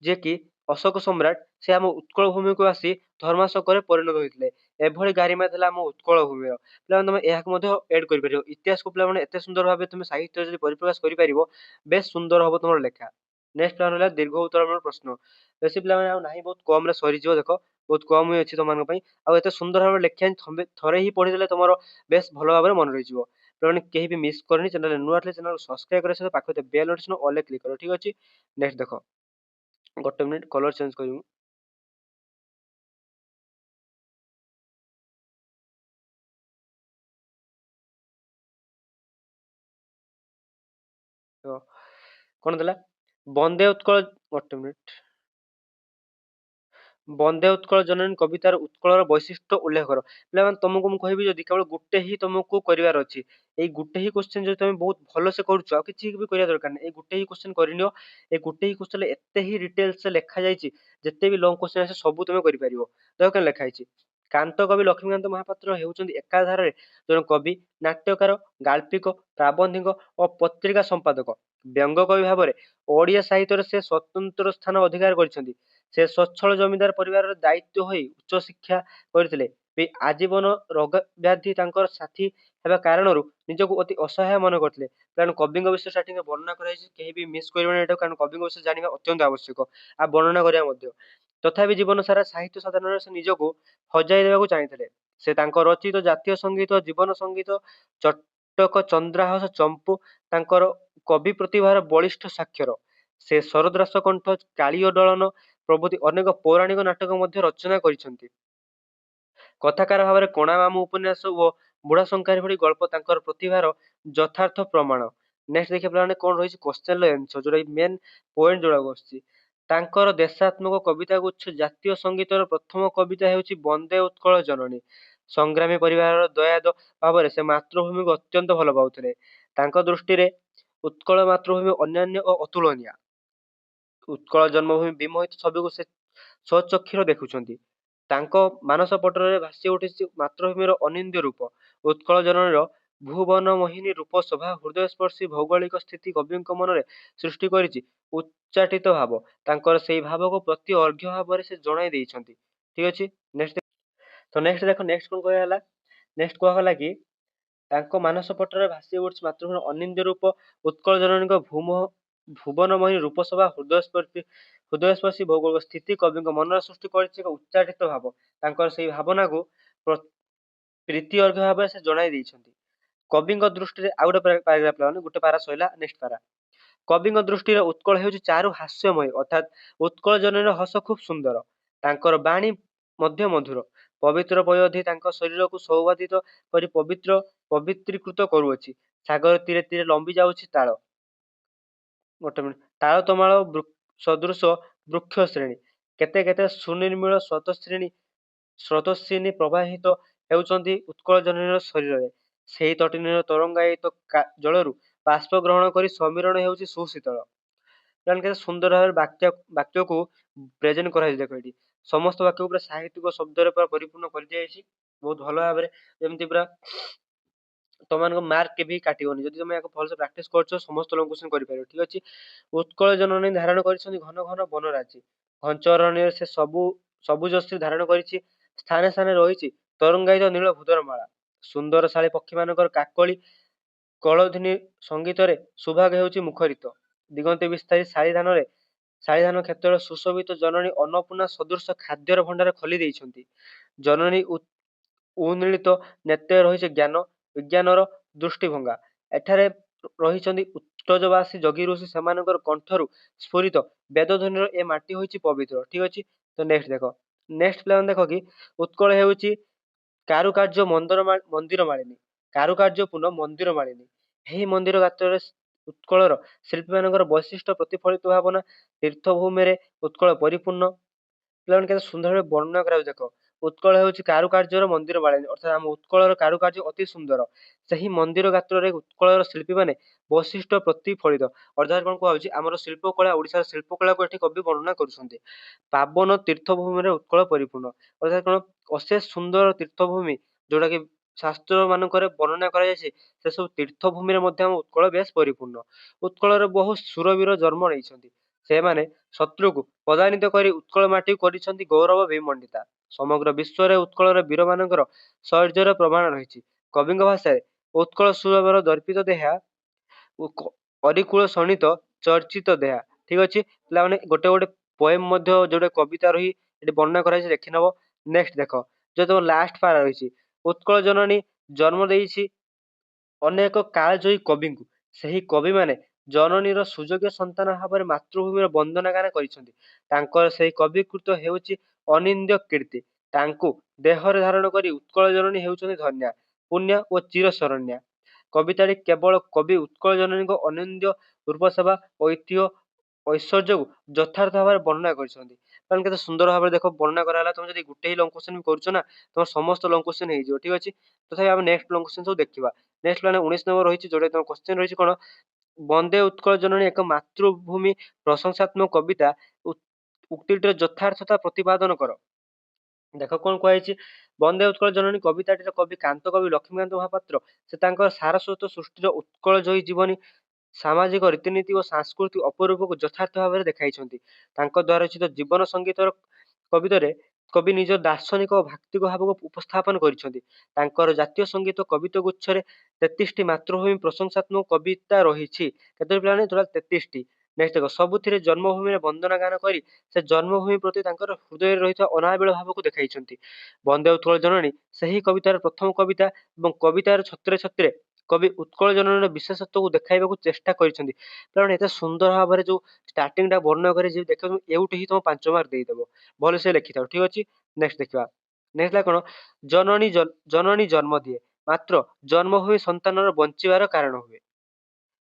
ଯିଏକି ଅଶୋକ ସମ୍ରାଟ, ସେ ଆମ ଉତ୍କଳ ଭୂମିକୁ ଆସି ଧର୍ମାଶୋକରେ ପରିଣତ ହୋଇଥିଲେ। ଏଭଳି ଗାରିମା ଥିଲା ଆମ ଉତ୍କଳ ଭୂମିର। ପିଲାମାନେ ତମେ ଏହାକୁ ମଧ୍ୟ ଏଡ୍ କରିପାରିବ। ଇତିହାସକୁ ପିଲାମାନେ ଏତେ ସୁନ୍ଦର ଭାବେ ତମେ ସାହିତ୍ୟରେ ଯଦି ପରିପ୍ରକାଶ କରିପାରିବ, ବେଶ ସୁନ୍ଦର ହବ ତମର ଲେଖା। ନେକ୍ସଟ ପ୍ଲାନ୍ ହେଲା ଦୀର୍ଘ ଉତ୍ତରଣର ପ୍ରଶ୍ନ। ବେଶୀ ପିଲାମାନେ ଆଉ ନାହିଁ, ବହୁତ କମରେ ସରିଯିବ। ଦେଖ ବହୁତ କମ ହିଁ ଅଛି ତମମାନଙ୍କ ପାଇଁ। ଆଉ ଏତେ ସୁନ୍ଦର ଭାବରେ ଲେଖିବା ଥରେ ହିଁ ପଢିଦେଲେ ତମର ବେଶ ଭଲ ଭାବରେ ମନେ ରହିଯିବ। ପିଲାମାନେ କେହି ବି ମିସ୍ କରନି, ଚ୍ୟାନେଲ ନୂଆ ଥିଲେ ଚ୍ୟାନେଲକୁ ସବସ୍କ୍ରାଇବ କରିବା ସହିତ ପାଖରେ ବେଲ୍ ନୋଟିଫିକେସନ ଅଲରେ କ୍ଲିକ୍ କର। ଠିକ ଅଛି। ନେକ୍ସଟ ଦେଖ, ଗୋଟେ ମିନିଟ୍ କଲର ଚେଞ୍ଜ କରିବୁ। କଣ ଥିଲା? ବନ୍ଦେ ଉତ୍କଳ, ଗୋଟେ ମିନିଟ୍। ବନ୍ଦେ ଉତ୍କଳ ଜନନୀ କବିତାର ଉତ୍କଳର ବୈଶିଷ୍ଟ୍ୟ ଉଲ୍ଲେଖ କର। ପିଲାମାନେ ତମକୁ ମୁଁ କହିବି, ଯଦି କେବଳ ଗୋଟେ ହିଁ ତମକୁ କରିବାର ଅଛି, ଏଇ ଗୋଟେ ହିଁ କ୍ୱେଶ୍ଚନ ଯଦି ତମେ ବହୁତ ଭଲସେ କରୁଛ, ଆଉ କିଛି ବି କରିବା ଦରକାର ନାହିଁ, ଏଇ ଗୋଟେ ହିଁ କ୍ୱେଶ୍ଚନ କରିନିଅ। ଏଇ ଗୋଟେ ହିଁ କ୍ୱେଶ୍ଚନରେ ଏତେ ହିଁ ଡିଟେଲ୍ସ ଲେଖା ଯାଇଛି, ଯେତେ ବି ଲଙ୍ଗ କ୍ୱେଶ୍ଚନ ଅଛି ସବୁ ତମେ କରିପାରିବ। ଦେଖ କେମିତି ଲେଖା ହେଇଛି। କାନ୍ତ କବି ଲକ୍ଷ୍ମୀକାନ୍ତ ମହାପାତ୍ର ହେଉଛନ୍ତି ଏକାଧାରରେ ଜଣେ କବି, ନାଟ୍ୟକାର, ଗାଳ୍ପିକ, ପ୍ରାବନ୍ଧିକ ଓ ପତ୍ରିକା ସମ୍ପାଦକ। ବ୍ୟଙ୍ଗ କବି ଭାବରେ ଓଡ଼ିଆ ସାହିତ୍ୟରେ ସେ ସ୍ୱତନ୍ତ୍ର ସ୍ଥାନ ଅଧିକାର କରିଛନ୍ତି। ସେ ସ୍ୱଚ୍ଛଳ ଜମିଦାର ପରିବାରର ଦାୟିତ୍ୱ ହୋଇ ଉଚ୍ଚଶିକ୍ଷା କରିଥିଲେ। ଆଜୀବନ ରୋଗ ବ୍ୟାଧି ତାଙ୍କର ସାଥୀ ହେବା କାରଣରୁ ନିଜକୁ ଅତି ଅସହାୟ ମନେ କରିଥିଲେ। କାରଣ କବିଙ୍କ ବିଷୟରେ ଷ୍ଟାର୍ଟିଂରେ ବର୍ଣ୍ଣନା କରାଯାଇଛି, କେହି ବି ମିସ୍ କରିବେନି ଏଟାକୁ, କାରଣ କବିଙ୍କ ବିଷୟରେ ଜାଣିବା ଅତ୍ୟନ୍ତ ଆବଶ୍ୟକ, ଆଉ ବର୍ଣ୍ଣନା କରିବା ମଧ୍ୟ। ତଥାପି ଜୀବନ ସାରା ସାହିତ୍ୟ ସାଧନାରେ ସେ ନିଜକୁ ହଜାଇ ଦେବାକୁ ଚାହିଁଥିଲେ। ସେ ତାଙ୍କ ରଚିତ ଜାତୀୟ ସଙ୍ଗୀତ, ଜୀବନ ସଙ୍ଗୀତ, ଚଟକ ଚନ୍ଦ୍ରାହସ ଚମ୍ପୁ ତାଙ୍କର କବି ପ୍ରତିଭାର ବଳିଷ୍ଠ ସ୍ୱାକ୍ଷର। ସେ ଶରଦ୍ରାସ କଣ୍ଠ, କାଳିଅ ଦଳନ ପ୍ରଭୃତି ଅନେକ ପୌରାଣିକ ନାଟକ ମଧ୍ୟ ରଚନା କରିଛନ୍ତି। କଥାକାର ଭାବରେ କଣା ମାମୁଁ ଉପନ୍ୟାସ ଓ ବୁଢ଼ା ଶଙ୍ଖାରୀ ଭଳି ଗଳ୍ପ ତାଙ୍କର ପ୍ରତିଭାର ଯଥାର୍ଥ ପ୍ରମାଣ। ନେକ୍ସଟ ଦେଖିବା ପିଲାମାନେ କଣ ରହିଛି କ୍ୱେଶ୍ଚନର ଆନ୍ସର, ଯୋଉଟା ମେନ୍ ପଏଣ୍ଟ ଯୋଉଟାକୁ ଆସୁଛି। ତାଙ୍କର ଦେଶାତ୍ମକ କବିତା ଗୁଚ୍ଛ ଜାତୀୟ ସଙ୍ଗୀତର ପ୍ରଥମ କବିତା ହେଉଛି ବନ୍ଦେ ଉତ୍କଳ ଜନନୀ। ସଂଗ୍ରାମୀ ପରିବାରର ଦୟାଦ ଭାବରେ ସେ ମାତୃଭୂମିକୁ ଅତ୍ୟନ୍ତ ଭଲ ପାଉଥିଲେ। ତାଙ୍କ ଦୃଷ୍ଟିରେ ଉତ୍କଳ ମାତୃଭୂମି ଅନ୍ୟାନ୍ୟ ଓ ଅତୁଳନୀୟ। ଉତ୍କଳ ଜନ୍ମଭୂମି ବିମୋହିତ ଛବିକୁ ସେ ସ୍ୱଚକ୍ଷୁରେ ଦେଖୁଛନ୍ତି। ତାଙ୍କ ମାନସ ପଟରେ ଭାସି ଉଠିଛି ମାତୃଭୂମିର ଅନିନ୍ଦ୍ୟ ରୂପ। ଉତ୍କଳ ଜନନୀର ଭୁବନ ମୋହିନୀ ରୂପ ଶୋଭା ହୃଦୟସ୍ପର୍ଶୀ ଭୌଗୋଳିକ ସ୍ଥିତି କବିଙ୍କ ମନରେ ସୃଷ୍ଟି କରିଛି ଉଚ୍ଚାଟିତ ଭାବ। ତାଙ୍କର ସେଇ ଭାବକୁ ପ୍ରତି ଅର୍ଘ୍ୟ ଭାବରେ ସେ ଜଣାଇ ଦେଇଛନ୍ତି। ଠିକ ଅଛି। ନେକ୍ସଟ ତ ନେକ୍ସଟ ଦେଖ, ନେକ୍ସଟ କଣ କୁହାଗଲା? ନେକ୍ସଟ କୁହାଗଲା କି ତାଙ୍କ ମାନସ ପଟରେ ଭାସି ଉଠିଛି ମାତୃଭୂମିର ଅନିନ୍ଦ୍ୟ ରୂପ, ଉତ୍କଳ ଜନନୀଙ୍କ ଭୁବନମୋହୀ ରୂପସଭା ହୃଦୟସ୍ପର୍ଶୀ ଭୌଗୋଳିକ ସ୍ଥିତି କବିଙ୍କ ମନରେ ସୃଷ୍ଟି କରିଛି ଏକ ଉଚ୍ଚାଟିତ ଭାବ। ତାଙ୍କର ସେଇ ଭାବନାକୁ ପ୍ରୀତି ଅର୍ଘ୍ୟ ଭାବରେ ସେ ଜଣାଇ ଦେଇଛନ୍ତି। କବିଙ୍କ ଦୃଷ୍ଟିରେ ଆଉ ଗୋଟେ ପାରାଗ୍ରାଫ, ମାନେ ଗୋଟେ ପାରା ସଇଲା, ନେକ୍ସଟ ପାରା। କବିଙ୍କ ଦୃଷ୍ଟିରେ ଉତ୍କଳ ହେଉଛି ଚାରୁ ହାସ୍ୟମୟ, ଅର୍ଥାତ୍ ଉତ୍କଳ ଜନନୀର ହସ ଖୁବ୍ ସୁନ୍ଦର। ତାଙ୍କର ବାଣୀ ମଧ୍ୟ ମଧୁର। ପବିତ୍ର ପୟୋଧି ତାଙ୍କ ଶରୀରକୁ ସୌବାଧିତ କରି ପବିତ୍ରୀକୃତ କରୁଅଛି। ସାଗର ତୀରେ ତୀରେ ଲମ୍ବି ଯାଉଛି ତାଳ। ଗୋଟେ ମିନିଟ୍। ତାଳ ତମାଳ ସଦୃଶ ବୃକ୍ଷ ଶ୍ରେଣୀ କେତେ କେତେ ସୁନିର୍ମଳ ସ୍ରୋତସ୍ୱିନୀ ପ୍ରବାହିତ ହେଉଛନ୍ତି ଉତ୍କଳ ଜନନୀର ଶରୀରରେ। ସେହି ତଟିନୀର ତରଙ୍ଗାୟିତ ଜଳରୁ ବାଷ୍ପ ଗ୍ରହଣ କରି ସମୀରଣ ହେଉଛି ସୁଶୀତଳ। କେତେ ସୁନ୍ଦର ଭାବରେ ବାକ୍ୟକୁ ପ୍ରେଜେଣ୍ଟ କରାଯାଇଛି। ଦେଖ ଏଠି ସମସ୍ତ ବାକ୍ୟକୁ ପୁରା ସାହିତ୍ୟିକ ଶବ୍ଦରେ ପୁରା ପରିପୂର୍ଣ୍ଣ କରିଦିଆଯାଇଛି ବହୁତ ଭଲ ଭାବରେ, ଯେମିତି ପୁରା ତମମାନଙ୍କ ମାର୍କ କେବେ କାଟିବନି। ଯଦି ତମେ ୟାକୁ ଭଲସେ ପ୍ରାକ୍ଟିସ କରୁଛ, ସମସ୍ତ ଲଙ୍ଗ କ୍ୱେଶ୍ଚନ କରିପାରିବ। ଠିକ ଅଛି। ଉତ୍କଳ ଜନନୀ ଧାରଣ କରିଛନ୍ତି ଘନ ଘନ ବନରାଜି। ଘଞ୍ଚ ଅରଣ୍ୟରେ ସେ ସବୁଜଶ୍ରୀ ଧାରଣ କରିଛି। ସ୍ଥାନେ ସ୍ଥାନେ ରହିଛି ତରଙ୍ଗାୟିତ ନୀଳ ଭୂଦରମାଳା। ସୁନ୍ଦର ଶାଳୀ ପକ୍ଷୀମାନଙ୍କର କାକଳି କଳଧ୍ୱନି ସଙ୍ଗୀତରେ ସୁଭାଗ ହେଉଛି ମୁଖରିତ। ଦିଗନ୍ତେ ବିସ୍ତାରୀ ଶାଳିଧାନ କ୍ଷେତ୍ରରେ ସୁଶୋଭିତ ଜନନୀ ଅନ୍ନପୂର୍ଣ୍ଣା ସଦୃଶ ଖାଦ୍ୟର ଭଣ୍ଡାର ଖୋଲି ଦେଇଛନ୍ତି। ଜନନୀ ଉନ୍ମୀଳିତ ନେତ୍ରରେ ରହିଛି ଜ୍ଞାନ ବିଜ୍ଞାନର ଦୃଷ୍ଟିଭଙ୍ଗା। ଏଠାରେ ରହିଛନ୍ତି ଉତ୍କଳବାସୀ ଯୋଗୀ ଋଷି, ସେମାନଙ୍କର କଣ୍ଠରୁ ସ୍ଫୁରିତ ବେଦଧ୍ୱନିର ଏ ମାଟି ହୋଇଛି ପବିତ୍ର। ଠିକ ଅଛି। ତ ନେକ୍ସଟ ଦେଖ, ନେକ୍ସଟ ପ୍ଲାନ୍ ଦେଖ କି ଉତ୍କଳ ହେଉଛି କାରୁକାର୍ଯ୍ୟ ମନ୍ଦିର ମାଳିନୀ। କାରୁକାର୍ଯ୍ୟପୂର୍ଣ୍ଣ ମନ୍ଦିର ମାଳିନୀ। ଏହି ମନ୍ଦିର ଗାତ୍ରରେ ଉତ୍କଳର ଶିଳ୍ପୀମାନଙ୍କର ବୈଶିଷ୍ଟ୍ୟ ପ୍ରତିଫଳିତ ଭାବନା। ତୀର୍ଥଭୂମିରେ ଉତ୍କଳ ପରିପୂର୍ଣ୍ଣ। ପିଲାମାନେ କେତେ ସୁନ୍ଦର ଭାବେ ବର୍ଣ୍ଣନା କରାଯାଉଛି। ଦେଖ ଉତ୍କଳ ହେଉଛି କାରୁକାର୍ଯ୍ୟର ମନ୍ଦିର ମାଳିନୀ, ଅର୍ଥାତ୍ ଆମ ଉତ୍କଳର କାରୁକାର୍ଯ୍ୟ ଅତି ସୁନ୍ଦର। ସେହି ମନ୍ଦିର ଗାତ୍ରରେ ଉତ୍କଳର ଶିଳ୍ପୀମାନେ ବୈଶିଷ୍ଟ୍ୟ ପ୍ରତିଫଳିତ। ଅର୍ଥାତ୍ କଣ କୁହାଯାଉଛି, ଆମର ଶିଳ୍ପକଳା, ଓଡ଼ିଶାର ଶିଳ୍ପକଳାକୁ ଏଠି କବି ବର୍ଣ୍ଣନା କରୁଛନ୍ତି। ପାବନ ତୀର୍ଥଭୂମିରେ ଉତ୍କଳ ପରିପୂର୍ଣ୍ଣ, ଅର୍ଥାତ୍ କଣ, ଅଶେଷ ସୁନ୍ଦର ତୀର୍ଥଭୂମି ଯୋଉଟାକି ଶାସ୍ତ୍ର ମାନଙ୍କରେ ବର୍ଣ୍ଣନା କରାଯାଇଛି, ସେସବୁ ତୀର୍ଥଭୂମିରେ ମଧ୍ୟ ଆମ ଉତ୍କଳ ବେଶ ପରିପୂର୍ଣ୍ଣ। ଉତ୍କଳରେ ବହୁ ଶୂରବୀର ଜନ୍ମ ନେଇଛନ୍ତି। ସେମାନେ ଶତ୍ରୁକୁ ପଦାନିତ କରି ଉତ୍କଳ ମାଟି କରିଛନ୍ତି ଗୌରବ ବିମଣ୍ଡିତା। ସମଗ୍ର ବିଶ୍ୱରେ ଉତ୍କଳର ବୀରମାନଙ୍କର ଶୌର୍ଯ୍ୟର ପ୍ରମାଣ ରହିଛି। କବିଙ୍କ ଭାଷାରେ ଉତ୍କଳ ସୁରବର ଦର୍ପିତ ଦେହା, ଅରିକୁଳ ଶୋଣିତ ଚର୍ଚ୍ଚିତ ଦେହା। ଠିକ ଅଛି, ପିଲାମାନେ ଗୋଟେ ଗୋଟେ ପୋଏମ୍ ମଧ୍ୟ ଯୋଉଟା କବିତା ରହି ଏଠି ବର୍ଣ୍ଣନା କରାଯାଇଛି, ଦେଖି ନେବ। ନେକ୍ସଟ ଦେଖ, ଯୋଉ ତମ ଲାଷ୍ଟ ପାରା ରହିଛି, ଉତ୍କଳ ଜନନୀ ଜନ୍ମ ଦେଇଛି ଅନେକ କାଳଜୟୀ କବିଙ୍କୁ। ସେହି କବିମାନେ ଜନନୀର ସୁଯୋଗ୍ୟ ସନ୍ତାନ ଭାବରେ ମାତୃଭୂମିର ବନ୍ଦନା ଗାନ କରିଛନ୍ତି। ତାଙ୍କର ସେହି କବିକୃତ ହେଉଛି ଅନିନ୍ଦ୍ୟ କୀର୍ତ୍ତି। ତାଙ୍କୁ ଦେହରେ ଧାରଣ କରି ଉତ୍କଳ ଜନନୀ ହେଉଛନ୍ତି ଧନ୍ୟା, ପୁଣ୍ୟା ଓ ଚିରଶରଣ୍ୟା। କବିତାଟି କେବଳ କବି ଉତ୍କଳ ଜନନୀଙ୍କ ଅନନ୍ୟ ରୂପସେବା, ଐତିହ୍ୟ, ଐଶ୍ୱର୍ଯ୍ୟକୁ ଯଥାର୍ଥ ଭାବରେ ବର୍ଣ୍ଣନା କରିଛନ୍ତି। କାରଣ କେତେ ସୁନ୍ଦର ଭାବରେ ଦେଖ ବର୍ଣ୍ଣନା କରାହେଲା। ତମେ ଯଦି ଗୋଟେ ହିଁ ଲଙ୍ଗ କୋଶ୍ଚିନ୍ ବି କରୁଛ ନା, ତମର ସମସ୍ତ ଲଙ୍ଗ କୋଶ୍ଚିନ୍ ହେଇଯିବ। ଠିକ ଅଛି, ତଥାପି ଆମେ ନେକ୍ସଟ ଲଙ୍ଗ କୋଶ୍ଚିନ୍ ସବୁ ଦେଖିବା। ନେକ୍ସଟ ମାନେ 19 ନମ୍ବର ରହିଛି, ଯୋଉଟା ତମ କୋଶ୍ଚିନ୍ ରହିଛି କଣ, ବନ୍ଦେ ଉତ୍କଳ ଜନନୀ ଏକ ମାତୃଭୂମି ପ୍ରଶଂସାତ୍ମକ କବିତା, ଉକ୍ତିଟିର ଯଥାର୍ଥତା ପ୍ରତିପାଦନ କର। ଦେଖ କଣ କୁହାଯାଇଛି, ବନ୍ଦେ ଉତ୍କଳ ଜନନୀ କବିତାଟିର କବି କାନ୍ତ କବି ଲକ୍ଷ୍ମୀକାନ୍ତ ମହାପାତ୍ର ସେ ତାଙ୍କର ସାରସ୍ୱତ ସୃଷ୍ଟିର ଉତ୍କଳ ଜୟୀ ଜୀବନୀ, ସାମାଜିକ ରୀତିନୀତି ଓ ସାଂସ୍କୃତିକ ଅପରୂପକୁ ଯଥାର୍ଥ ଭାବରେ ଦେଖାଇଛନ୍ତି। ତାଙ୍କ ଦ୍ୱାରା ରଚିତ ଜୀବନ ସଙ୍ଗୀତର କବିତାରେ କବି ନିଜ ଦାର୍ଶନିକ ଓ ଭାକ୍ତିକ ଭାବକୁ ଉପସ୍ଥାପନ କରିଛନ୍ତି। ତାଙ୍କର ଜାତୀୟ ସଙ୍ଗୀତ କବିତା ଗୁଚ୍ଛରେ 33ଟି ମାତୃଭୂମି ପ୍ରଶଂସାତ୍ମକ କବିତା ରହିଛି। କେତେ ପିଲାମାନେ, ଟୋଟାଲ 33ଟି। ନେକ୍ସଟ ଦେଖ, ସବୁଥିରେ ଜନ୍ମଭୂମିରେ ବନ୍ଦନା ଗାନ କରି ସେ ଜନ୍ମଭୂମି ପ୍ରତି ତାଙ୍କର ହୃଦୟରେ ରହିଥିବା ଅନାବିଳ ଭାବକୁ ଦେଖାଇଛନ୍ତି। ବନ୍ଦେ ଉତ୍କଳ ଜନନୀ ସେହି କବିତାର ପ୍ରଥମ କବିତା ଏବଂ କବିତାର ଛତ୍ରେ ଛତ୍ରେ କବି ଉତ୍କଳ ଜନନୀର ବିଶେଷତ୍ୱକୁ ଦେଖାଇବାକୁ ଚେଷ୍ଟା କରିଛନ୍ତି। କାରଣ ଏତେ ସୁନ୍ଦର ଭାବରେ ଯୋଉ ଷ୍ଟାର୍ଟିଂଟା ବର୍ଣ୍ଣନା କରି ଯେ ଦେଖ, ଏଉଠି ହିଁ ତମ 5 ମାର୍କ ଦେଇଦେବ। ଭଲସେ ଲେଖିଥାଉ। ଠିକ ଅଛି, ନେକ୍ସଟ ଦେଖିବା। ନେକ୍ସଟ ହେଲା କଣ, ଜନନୀ ଜନ୍ମ ଦିଏ, ମାତ୍ର ଜନ୍ମଭୂମି ସନ୍ତାନର ବଞ୍ଚିବାର କାରଣ ହୁଏ।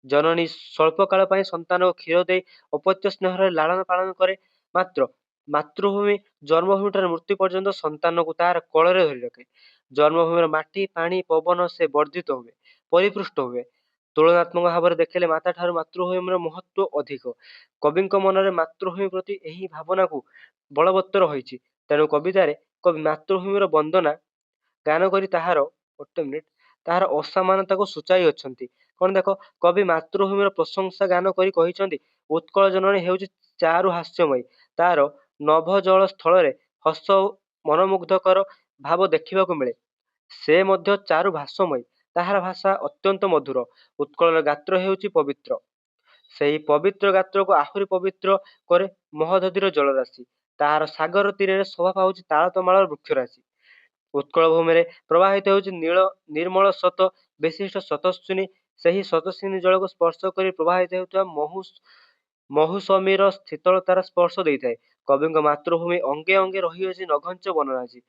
ଜନନୀ ସ୍ୱଳ୍ପ କାଳ ପାଇଁ ସନ୍ତାନକୁ କ୍ଷୀର ଦେଇ ଅପତ୍ୟ ସ୍ନେହରେ ଲାଳନ ପାଳନ କରେ, ମାତ୍ର ମାତୃଭୂମି ଜନ୍ମଭୂମିଠାରୁ ମୃତ୍ୟୁ ପର୍ଯ୍ୟନ୍ତ ସନ୍ତାନକୁ ତାହାର କୋଳରେ ଧରି ରଖେ। ଜନ୍ମଭୂମିର ମାଟି, ପାଣି, ପବନ ସେ ବର୍ଦ୍ଧିତ ହୁଏ, ପରିପୃଷ୍ଟ ହୁଏ। ତୁଳନାତ୍ମକ ଭାବରେ ଦେଖିଲେ ମାତାଠାରୁ ମାତୃଭୂମିର ମହତ୍ତ୍ୱ ଅଧିକ। କବିଙ୍କ ମନରେ ମାତୃଭୂମି ପ୍ରତି ଏହି ଭାବନାକୁ ବଳବତ୍ତର ହୋଇଛି। ତେଣୁ କବିତାରେ କବି ମାତୃଭୂମିର ବନ୍ଦନା ଗାନ କରି ତାହାର ଅସମାନତାକୁ ସୂଚାଇ ଅଛନ୍ତି। କଣ ଦେଖ, କବି ମାତୃଭୂମିର ପ୍ରଶଂସା ଗାନ କରି କହିଛନ୍ତି, ଉତ୍କଳ ଜନନୀ ହେଉଛି ଚାରୁ ହାସ୍ୟମୟୀ। ତାର ନଭ ଜଳ ସ୍ଥଳରେ ହସ ମନମୁଗ୍ଧକର ଭାବ ଦେଖିବାକୁ ମିଳେ। ସେ ମଧ୍ୟ ଚାରୁ ଭାଷମୟୀ, ତାହାର ଭାଷା ଅତ୍ୟନ୍ତ ମଧୁର। ଉତ୍କଳର ଗାତ୍ର ହେଉଛି ପବିତ୍ର। ସେହି ପବିତ୍ର ଗାତ୍ରକୁ ଆହୁରି ପବିତ୍ର କରେ ମହୋଦଧିର ଜଳରାଶି। ତାହାର ସାଗର ତୀରରେ ଶୋଭା ପାଉଛି ତାଳତମାଳର ବୃକ୍ଷରାଶି। ଉତ୍କଳ ଭୂମିରେ ପ୍ରବାହିତ ହେଉଛି ନିର୍ମଳ ସ୍ରୋତ ବିଶିଷ୍ଟ ସ୍ରୋତସ୍ୱିନୀ। ସେହି ସ୍ରୋତସ୍ୱିନୀ ଜଳକୁ ସ୍ପର୍ଶ କରି ପ୍ରବାହିତ ହେଉଥିବା ମୌସୁମୀର ଶୀତଳତାର ସ୍ପର୍ଶ ଦେଇଥାଏ। କବିଙ୍କ ମାତୃଭୂମି ଅଙ୍ଗେ ଅଙ୍ଗେ ରହିଅଛି ନଘଞ୍ଚ ବନରାଜି।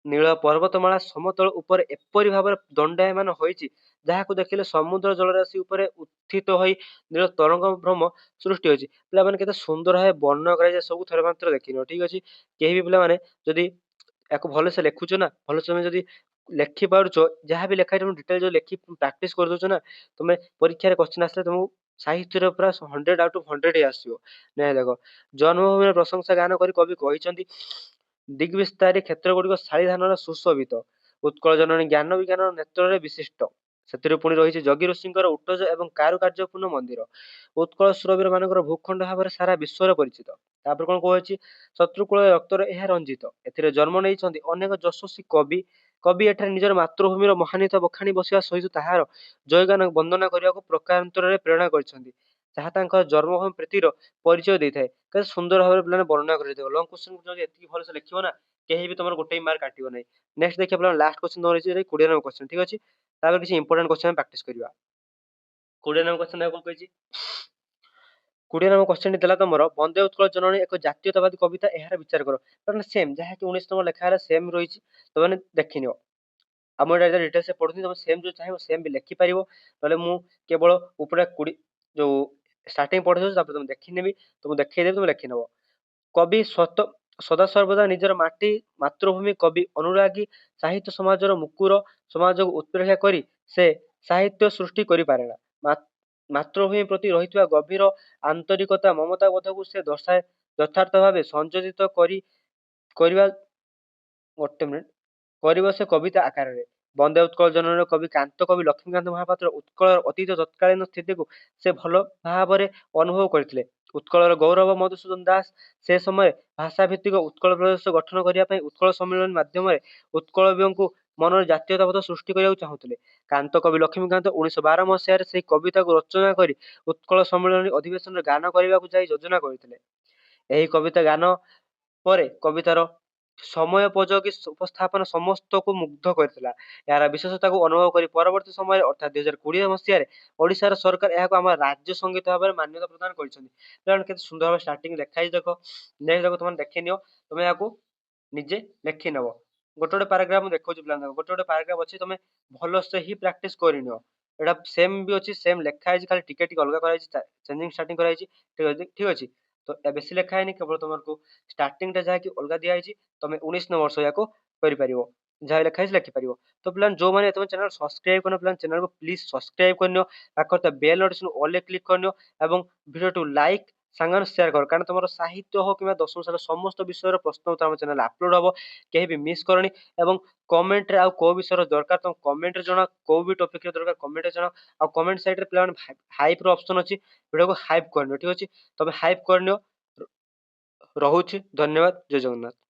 ନୀଳ ପର୍ବତମାଳା ସମତଳ ଉପରେ ଏପରି ଭାବରେ ଦଣ୍ଡାୟମାନ ହୋଇଛି, ଯାହାକୁ ଦେଖିଲେ ସମୁଦ୍ର ଜଳରାଶି ଉପରେ ଉତ୍ଥିତ ହୋଇ ନୀଳ ତରଙ୍ଗ ଭ୍ରମ ସୃଷ୍ଟି ହୋଇଛି। ପିଲାମାନେ କେତେ ସୁନ୍ଦର ଭାବେ ବର୍ଣ୍ଣନା କରାଯାଏ, ସବୁ ଥରେ ମାତ୍ର ଦେଖିନିଅ। ଠିକ ଅଛି, କେହି ବି ପିଲାମାନେ ଯଦି ୟାକୁ ଭଲସେ ଲେଖୁଛ ନା, ଭଲସେ ତମେ ଯଦି ଲେଖି ପାରୁଛ, ଯାହା ବି ଲେଖା ହେଇଛି ଡିଟେଲ ଯଦି ଲେଖି ପ୍ରାକ୍ଟିସ କରିଦଉଛ ନା, ତମେ ପରୀକ୍ଷାରେ କ୍ୱେଶ୍ଚିନ୍ ଆସିଲେ ତମକୁ ସାହିତ୍ୟରେ ପୁରା 100 out of 100 ହିଁ ଆସିବ। ଦେଖ, ଜନ୍ମଭୂମିର ପ୍ରଶଂସା ଗାନ କରି କବି କହିଛନ୍ତି, ଦିଗ୍ବିସ୍ତାରୀ କ୍ଷେତ୍ର ଗୁଡିକ ଶାଳି ଧାନର ସୁଶୋଭିତ। ଉତ୍କଳ ଜନନୀ ଜ୍ଞାନ ବିଜ୍ଞାନର ନେତ୍ରରେ ବିଶିଷ୍ଟ। ସେଥିରେ ପୁଣି ରହିଛି ଯୋଗୀ ଋଷିଙ୍କର ଉଟଜ ଏବଂ କାରୁକାର୍ଯ୍ୟପୂର୍ଣ୍ଣ ମନ୍ଦିର। ଉତ୍କଳ ସୁରବୀର ମାନଙ୍କର ଭୂଖଣ୍ଡ ଭାବରେ ସାରା ବିଶ୍ୱରେ ପରିଚିତ। ତାପରେ କଣ କୁହାଯାଇଛି, ଶତ୍ରୁକୂଳରେ ରକ୍ତରେ ଏହା ରଞ୍ଜିତ। ଏଥିରେ ଜନ୍ମ ନେଇଛନ୍ତି ଅନେକ ଯଶସ୍ୱୀ କବି। କବି ଏଠାରେ ନିଜର ମାତୃଭୂମିର ମହାନୀୟତା ବଖାଣି ବସିବା ସହିତ ତାହାର ଜୟଗାନ ବନ୍ଦନା କରିବାକୁ ପ୍ରକାରାନ୍ତରରେ ପ୍ରେରଣା କରିଛନ୍ତି, ଯାହା ତାଙ୍କର ଜନ୍ମଭୂମି ପ୍ରୀତିର ପରିଚୟ ଦେଇଥାଏ। କେତେ ସୁନ୍ଦର ଭାବରେ ପିଲାମାନେ ବର୍ଣ୍ଣନା କରିଥିବ। ଲଙ୍ଗ କ୍ୱେଶ୍ଚିନ୍ ଯଦି ଏତିକି ଭଲସେ ଲେଖିବ ନା, କେହି ବି ତମର ଗୋଟେ ମାର୍କ କାଟିବ ନାହିଁ। ନେକ୍ସଟ ଦେଖିବା ପିଲାମାନେ, ଲାଷ୍ଟ କ୍ୱେଶ୍ଚିନ୍ ତମର ରହିଛି 20 ନମ୍ବର କ୍ୱେଶ୍ଚିନ୍। ଠିକ ଅଛି, ତାପରେ କିଛି ଇମ୍ପୋର୍ଟାଣ୍ଟ କ୍ୱେଶ୍ଚିନ୍ ପ୍ରାକ୍ଟିସ କରିବା। 20 ନମ୍ବର କ୍ୱେଶ୍ଚିନ୍ କଣ କହିଛି, 20 ନମ୍ବର କ୍ୱେଶ୍ଚିନ୍ ଥିଲା ତମର, ବନ୍ଦେ ଉତ୍କଳ ଜନନୀ ଏକ ଜାତୀୟତାବାଦୀ କବିତା, ଏହାର ବିଚାର କର। କାରଣ ସେମ୍ ଯାହାକି 19 ନମ୍ବର ଲେଖା ହେଲା ସେମ୍ ରହିଛି, ତମେ ଦେଖିନିଅ। ଆମର ଏଇଟା ଡିଟେଲ୍ସ ପଢୁନି, ତମେ ସେମ୍ ଯୋଉ ଚାହିଁବ ସେମ୍ ବି ଲେଖିପାରିବ। ନହେଲେ ମୁଁ କେବଳ ଉପରେ ଯୋଉ ଷ୍ଟାର୍ଟିଂ ପଢେଇ ଦଉଛି, ତାପରେ ତମେ ଦେଖିନେବି, ତମକୁ ଦେଖେଇଦେବି, ତମେ ଲେଖିନବ। କବି ସଦାସର୍ବଦା ନିଜର ମାଟି ମାତୃଭୂମି କବି ଅନୁରାଗୀ ସାହିତ୍ୟ ସମାଜର ମୁକୁର ସମାଜକୁ ଉତ୍ପ୍ରେକ୍ଷା କରି ସେ ସାହିତ୍ୟ ସୃଷ୍ଟି କରିପାରେନା। ମାତୃଭୂମି ପ୍ରତି ରହିଥିବା ଗଭୀର ଆନ୍ତରିକତା ମମତାବୋଧକୁ ସେ ଦର୍ଶାଏ ଯଥାର୍ଥ ଭାବେ ସଂଯୋଜିତ କରିବା ଗୋଟେ ମିନିଟ କରିବ ସେ କବିତା ଆକାରରେ। ବନ୍ଦେ ଉତ୍କଳ ଜନନୀର କବି କାନ୍ତ କବି ଲକ୍ଷ୍ମୀକାନ୍ତ ମହାପାତ୍ର ଉତ୍କଳର ଅତୀତ ତତ୍କାଳୀନ ସ୍ଥିତିକୁ ସେ ଭଲ ଭାବରେ ଅନୁଭବ କରିଥିଲେ। ଉତ୍କଳର ଗୌରବ ମଧୁସୂଦନ ଦାସ ସେ ସମୟରେ ଭାଷାଭିତ୍ତିକ ଉତ୍କଳ ପ୍ରଦେଶ ଗଠନ କରିବା ପାଇଁ ଉତ୍କଳ ସମ୍ମିଳନୀ ମାଧ୍ୟମରେ ଉତ୍କଳବୀୟଙ୍କୁ ମନରେ ଜାତୀୟତାବୋଧ ସୃଷ୍ଟି କରିବାକୁ ଚାହୁଁଥିଲେ। କାନ୍ତ କବି ଲକ୍ଷ୍ମୀକାନ୍ତ 1912 ମସିହାରେ ସେହି କବିତାକୁ ରଚନା କରି ଉତ୍କଳ ସମ୍ମିଳନୀ ଅଧିବେଶନରେ ଗାନ କରିବାକୁ ଯାଇ ଯୋଜନା କରିଥିଲେ। ଏହି କବିତା ଗାନ ପରେ କବିତାର ସମୟୋପଯୋଗୀ ଉପସ୍ଥାପନ ସମସ୍ତଙ୍କୁ ମୁଗ୍ଧ କରିଥିଲା। ଏହାର ବିଶେଷତାକୁ ଅନୁଭବ କରି ପରବର୍ତ୍ତୀ ସମୟରେ ଅର୍ଥାତ୍ 2020 ମସିହାରେ ଓଡ଼ିଶାର ସରକାର ଏହାକୁ ଆମର ରାଜ୍ୟ ସଙ୍ଗୀତ ଭାବରେ ମାନ୍ୟତା ପ୍ରଦାନ କରିଛନ୍ତି। ତେଣୁ କେତେ ସୁନ୍ଦର ଭାବେ ଷ୍ଟାର୍ଟିଂ ଲେଖା ହେଇଛି ଦେଖ, ନେକ୍ସଟ ଦେଖ ତମେ ଦେଖି ନିଅ, ତମେ ଏହାକୁ ନିଜେ ଲେଖି ନେବ। ଗୋଟେ ଗୋଟେ ପାରାଗ୍ରାଫ ମୁଁ ଦେଖଉଛି ପିଲାଙ୍କୁ, ଗୋଟେ ଗୋଟେ ପାରାଗ୍ରାଫ ଅଛି, ତମେ ଭଲସେ ହିଁ ପ୍ରାକ୍ଟିସ କରିନିଅ। ଏଇଟା ସେମ୍ ବି ଅଛି, ସେମ୍ ଲେଖା ହେଇଛି, ଖାଲି ଟିକେ ଟିକେ ଅଲଗା କରାଯାଇଛି, ଚେଞ୍ଜିଂ ଷ୍ଟାର୍ଟିଂ କରାଯାଇଛି। ଠିକ ଅଛି, ତ ବେଶୀ ଲେଖା ହେଇନି, କେବଳ ତମକୁ ଷ୍ଟାର୍ଟିଂଟା ଯାହାକି ଅଲଗା ଦିଆଯାଇଛି, ତମେ 19 ନମ୍ବର ସହ ୟାକୁ କରିପାରିବ। ଯାହା ଲେଖା ହେଇଛି ଲେଖିପାରିବ। ତ ପିଲାମାନେ ଯୋଉମାନେ ତମ ଚ୍ୟାନେଲ ସବସ୍କ୍ରାଇବ କରିନ, ପିଲାମାନେ ଚ୍ୟାନେଲକୁ ପ୍ଲିଜ ସବସ୍କ୍ରାଇବ କରିନିଅ, ପାଖରେ ବେଲ ନୋଟିଫିକେସନ ଅଲରେ କ୍ଲିକ କରିନିଅ ଏବଂ ଭିଡ଼ିଓକୁ ଲାଇକ୍ ସାଙ୍ଗମାନେ ସେୟାର କର, କାରଣ ତମର ସାହିତ୍ୟ ହଉ କିମ୍ବା ଦଶମ ଶ୍ରେଣୀର ସମସ୍ତ ବିଷୟର ପ୍ରଶ୍ନ ଉତ୍ତର ଆମ ଚ୍ୟାନେଲ ଅପଲୋଡ ହବ, କେହି ବି ମିସ୍ କରନି। ଏବଂ କମେଣ୍ଟରେ ଆଉ କୋଉ ବିଷୟର ଦରକାର ତମ କମେଣ୍ଟରେ ଜଣାଅ, କୋଉ ବି ଟପିକରେ ଦରକାର କମେଣ୍ଟରେ ଜଣାଅ। ଆଉ କମେଣ୍ଟ ସାଇଡରେ ପିଲାମାନେ ହାଇପର ଅପସନ ଅଛି, ଭିଡ଼ିଓକୁ ହାଇପ କରିନିଅ। ଠିକ ଅଛି, ତମେ ହାଇପ କରିନିଅ। ରହୁଛି, ଧନ୍ୟବାଦ, ଜୟ ଜଗନ୍ନାଥ।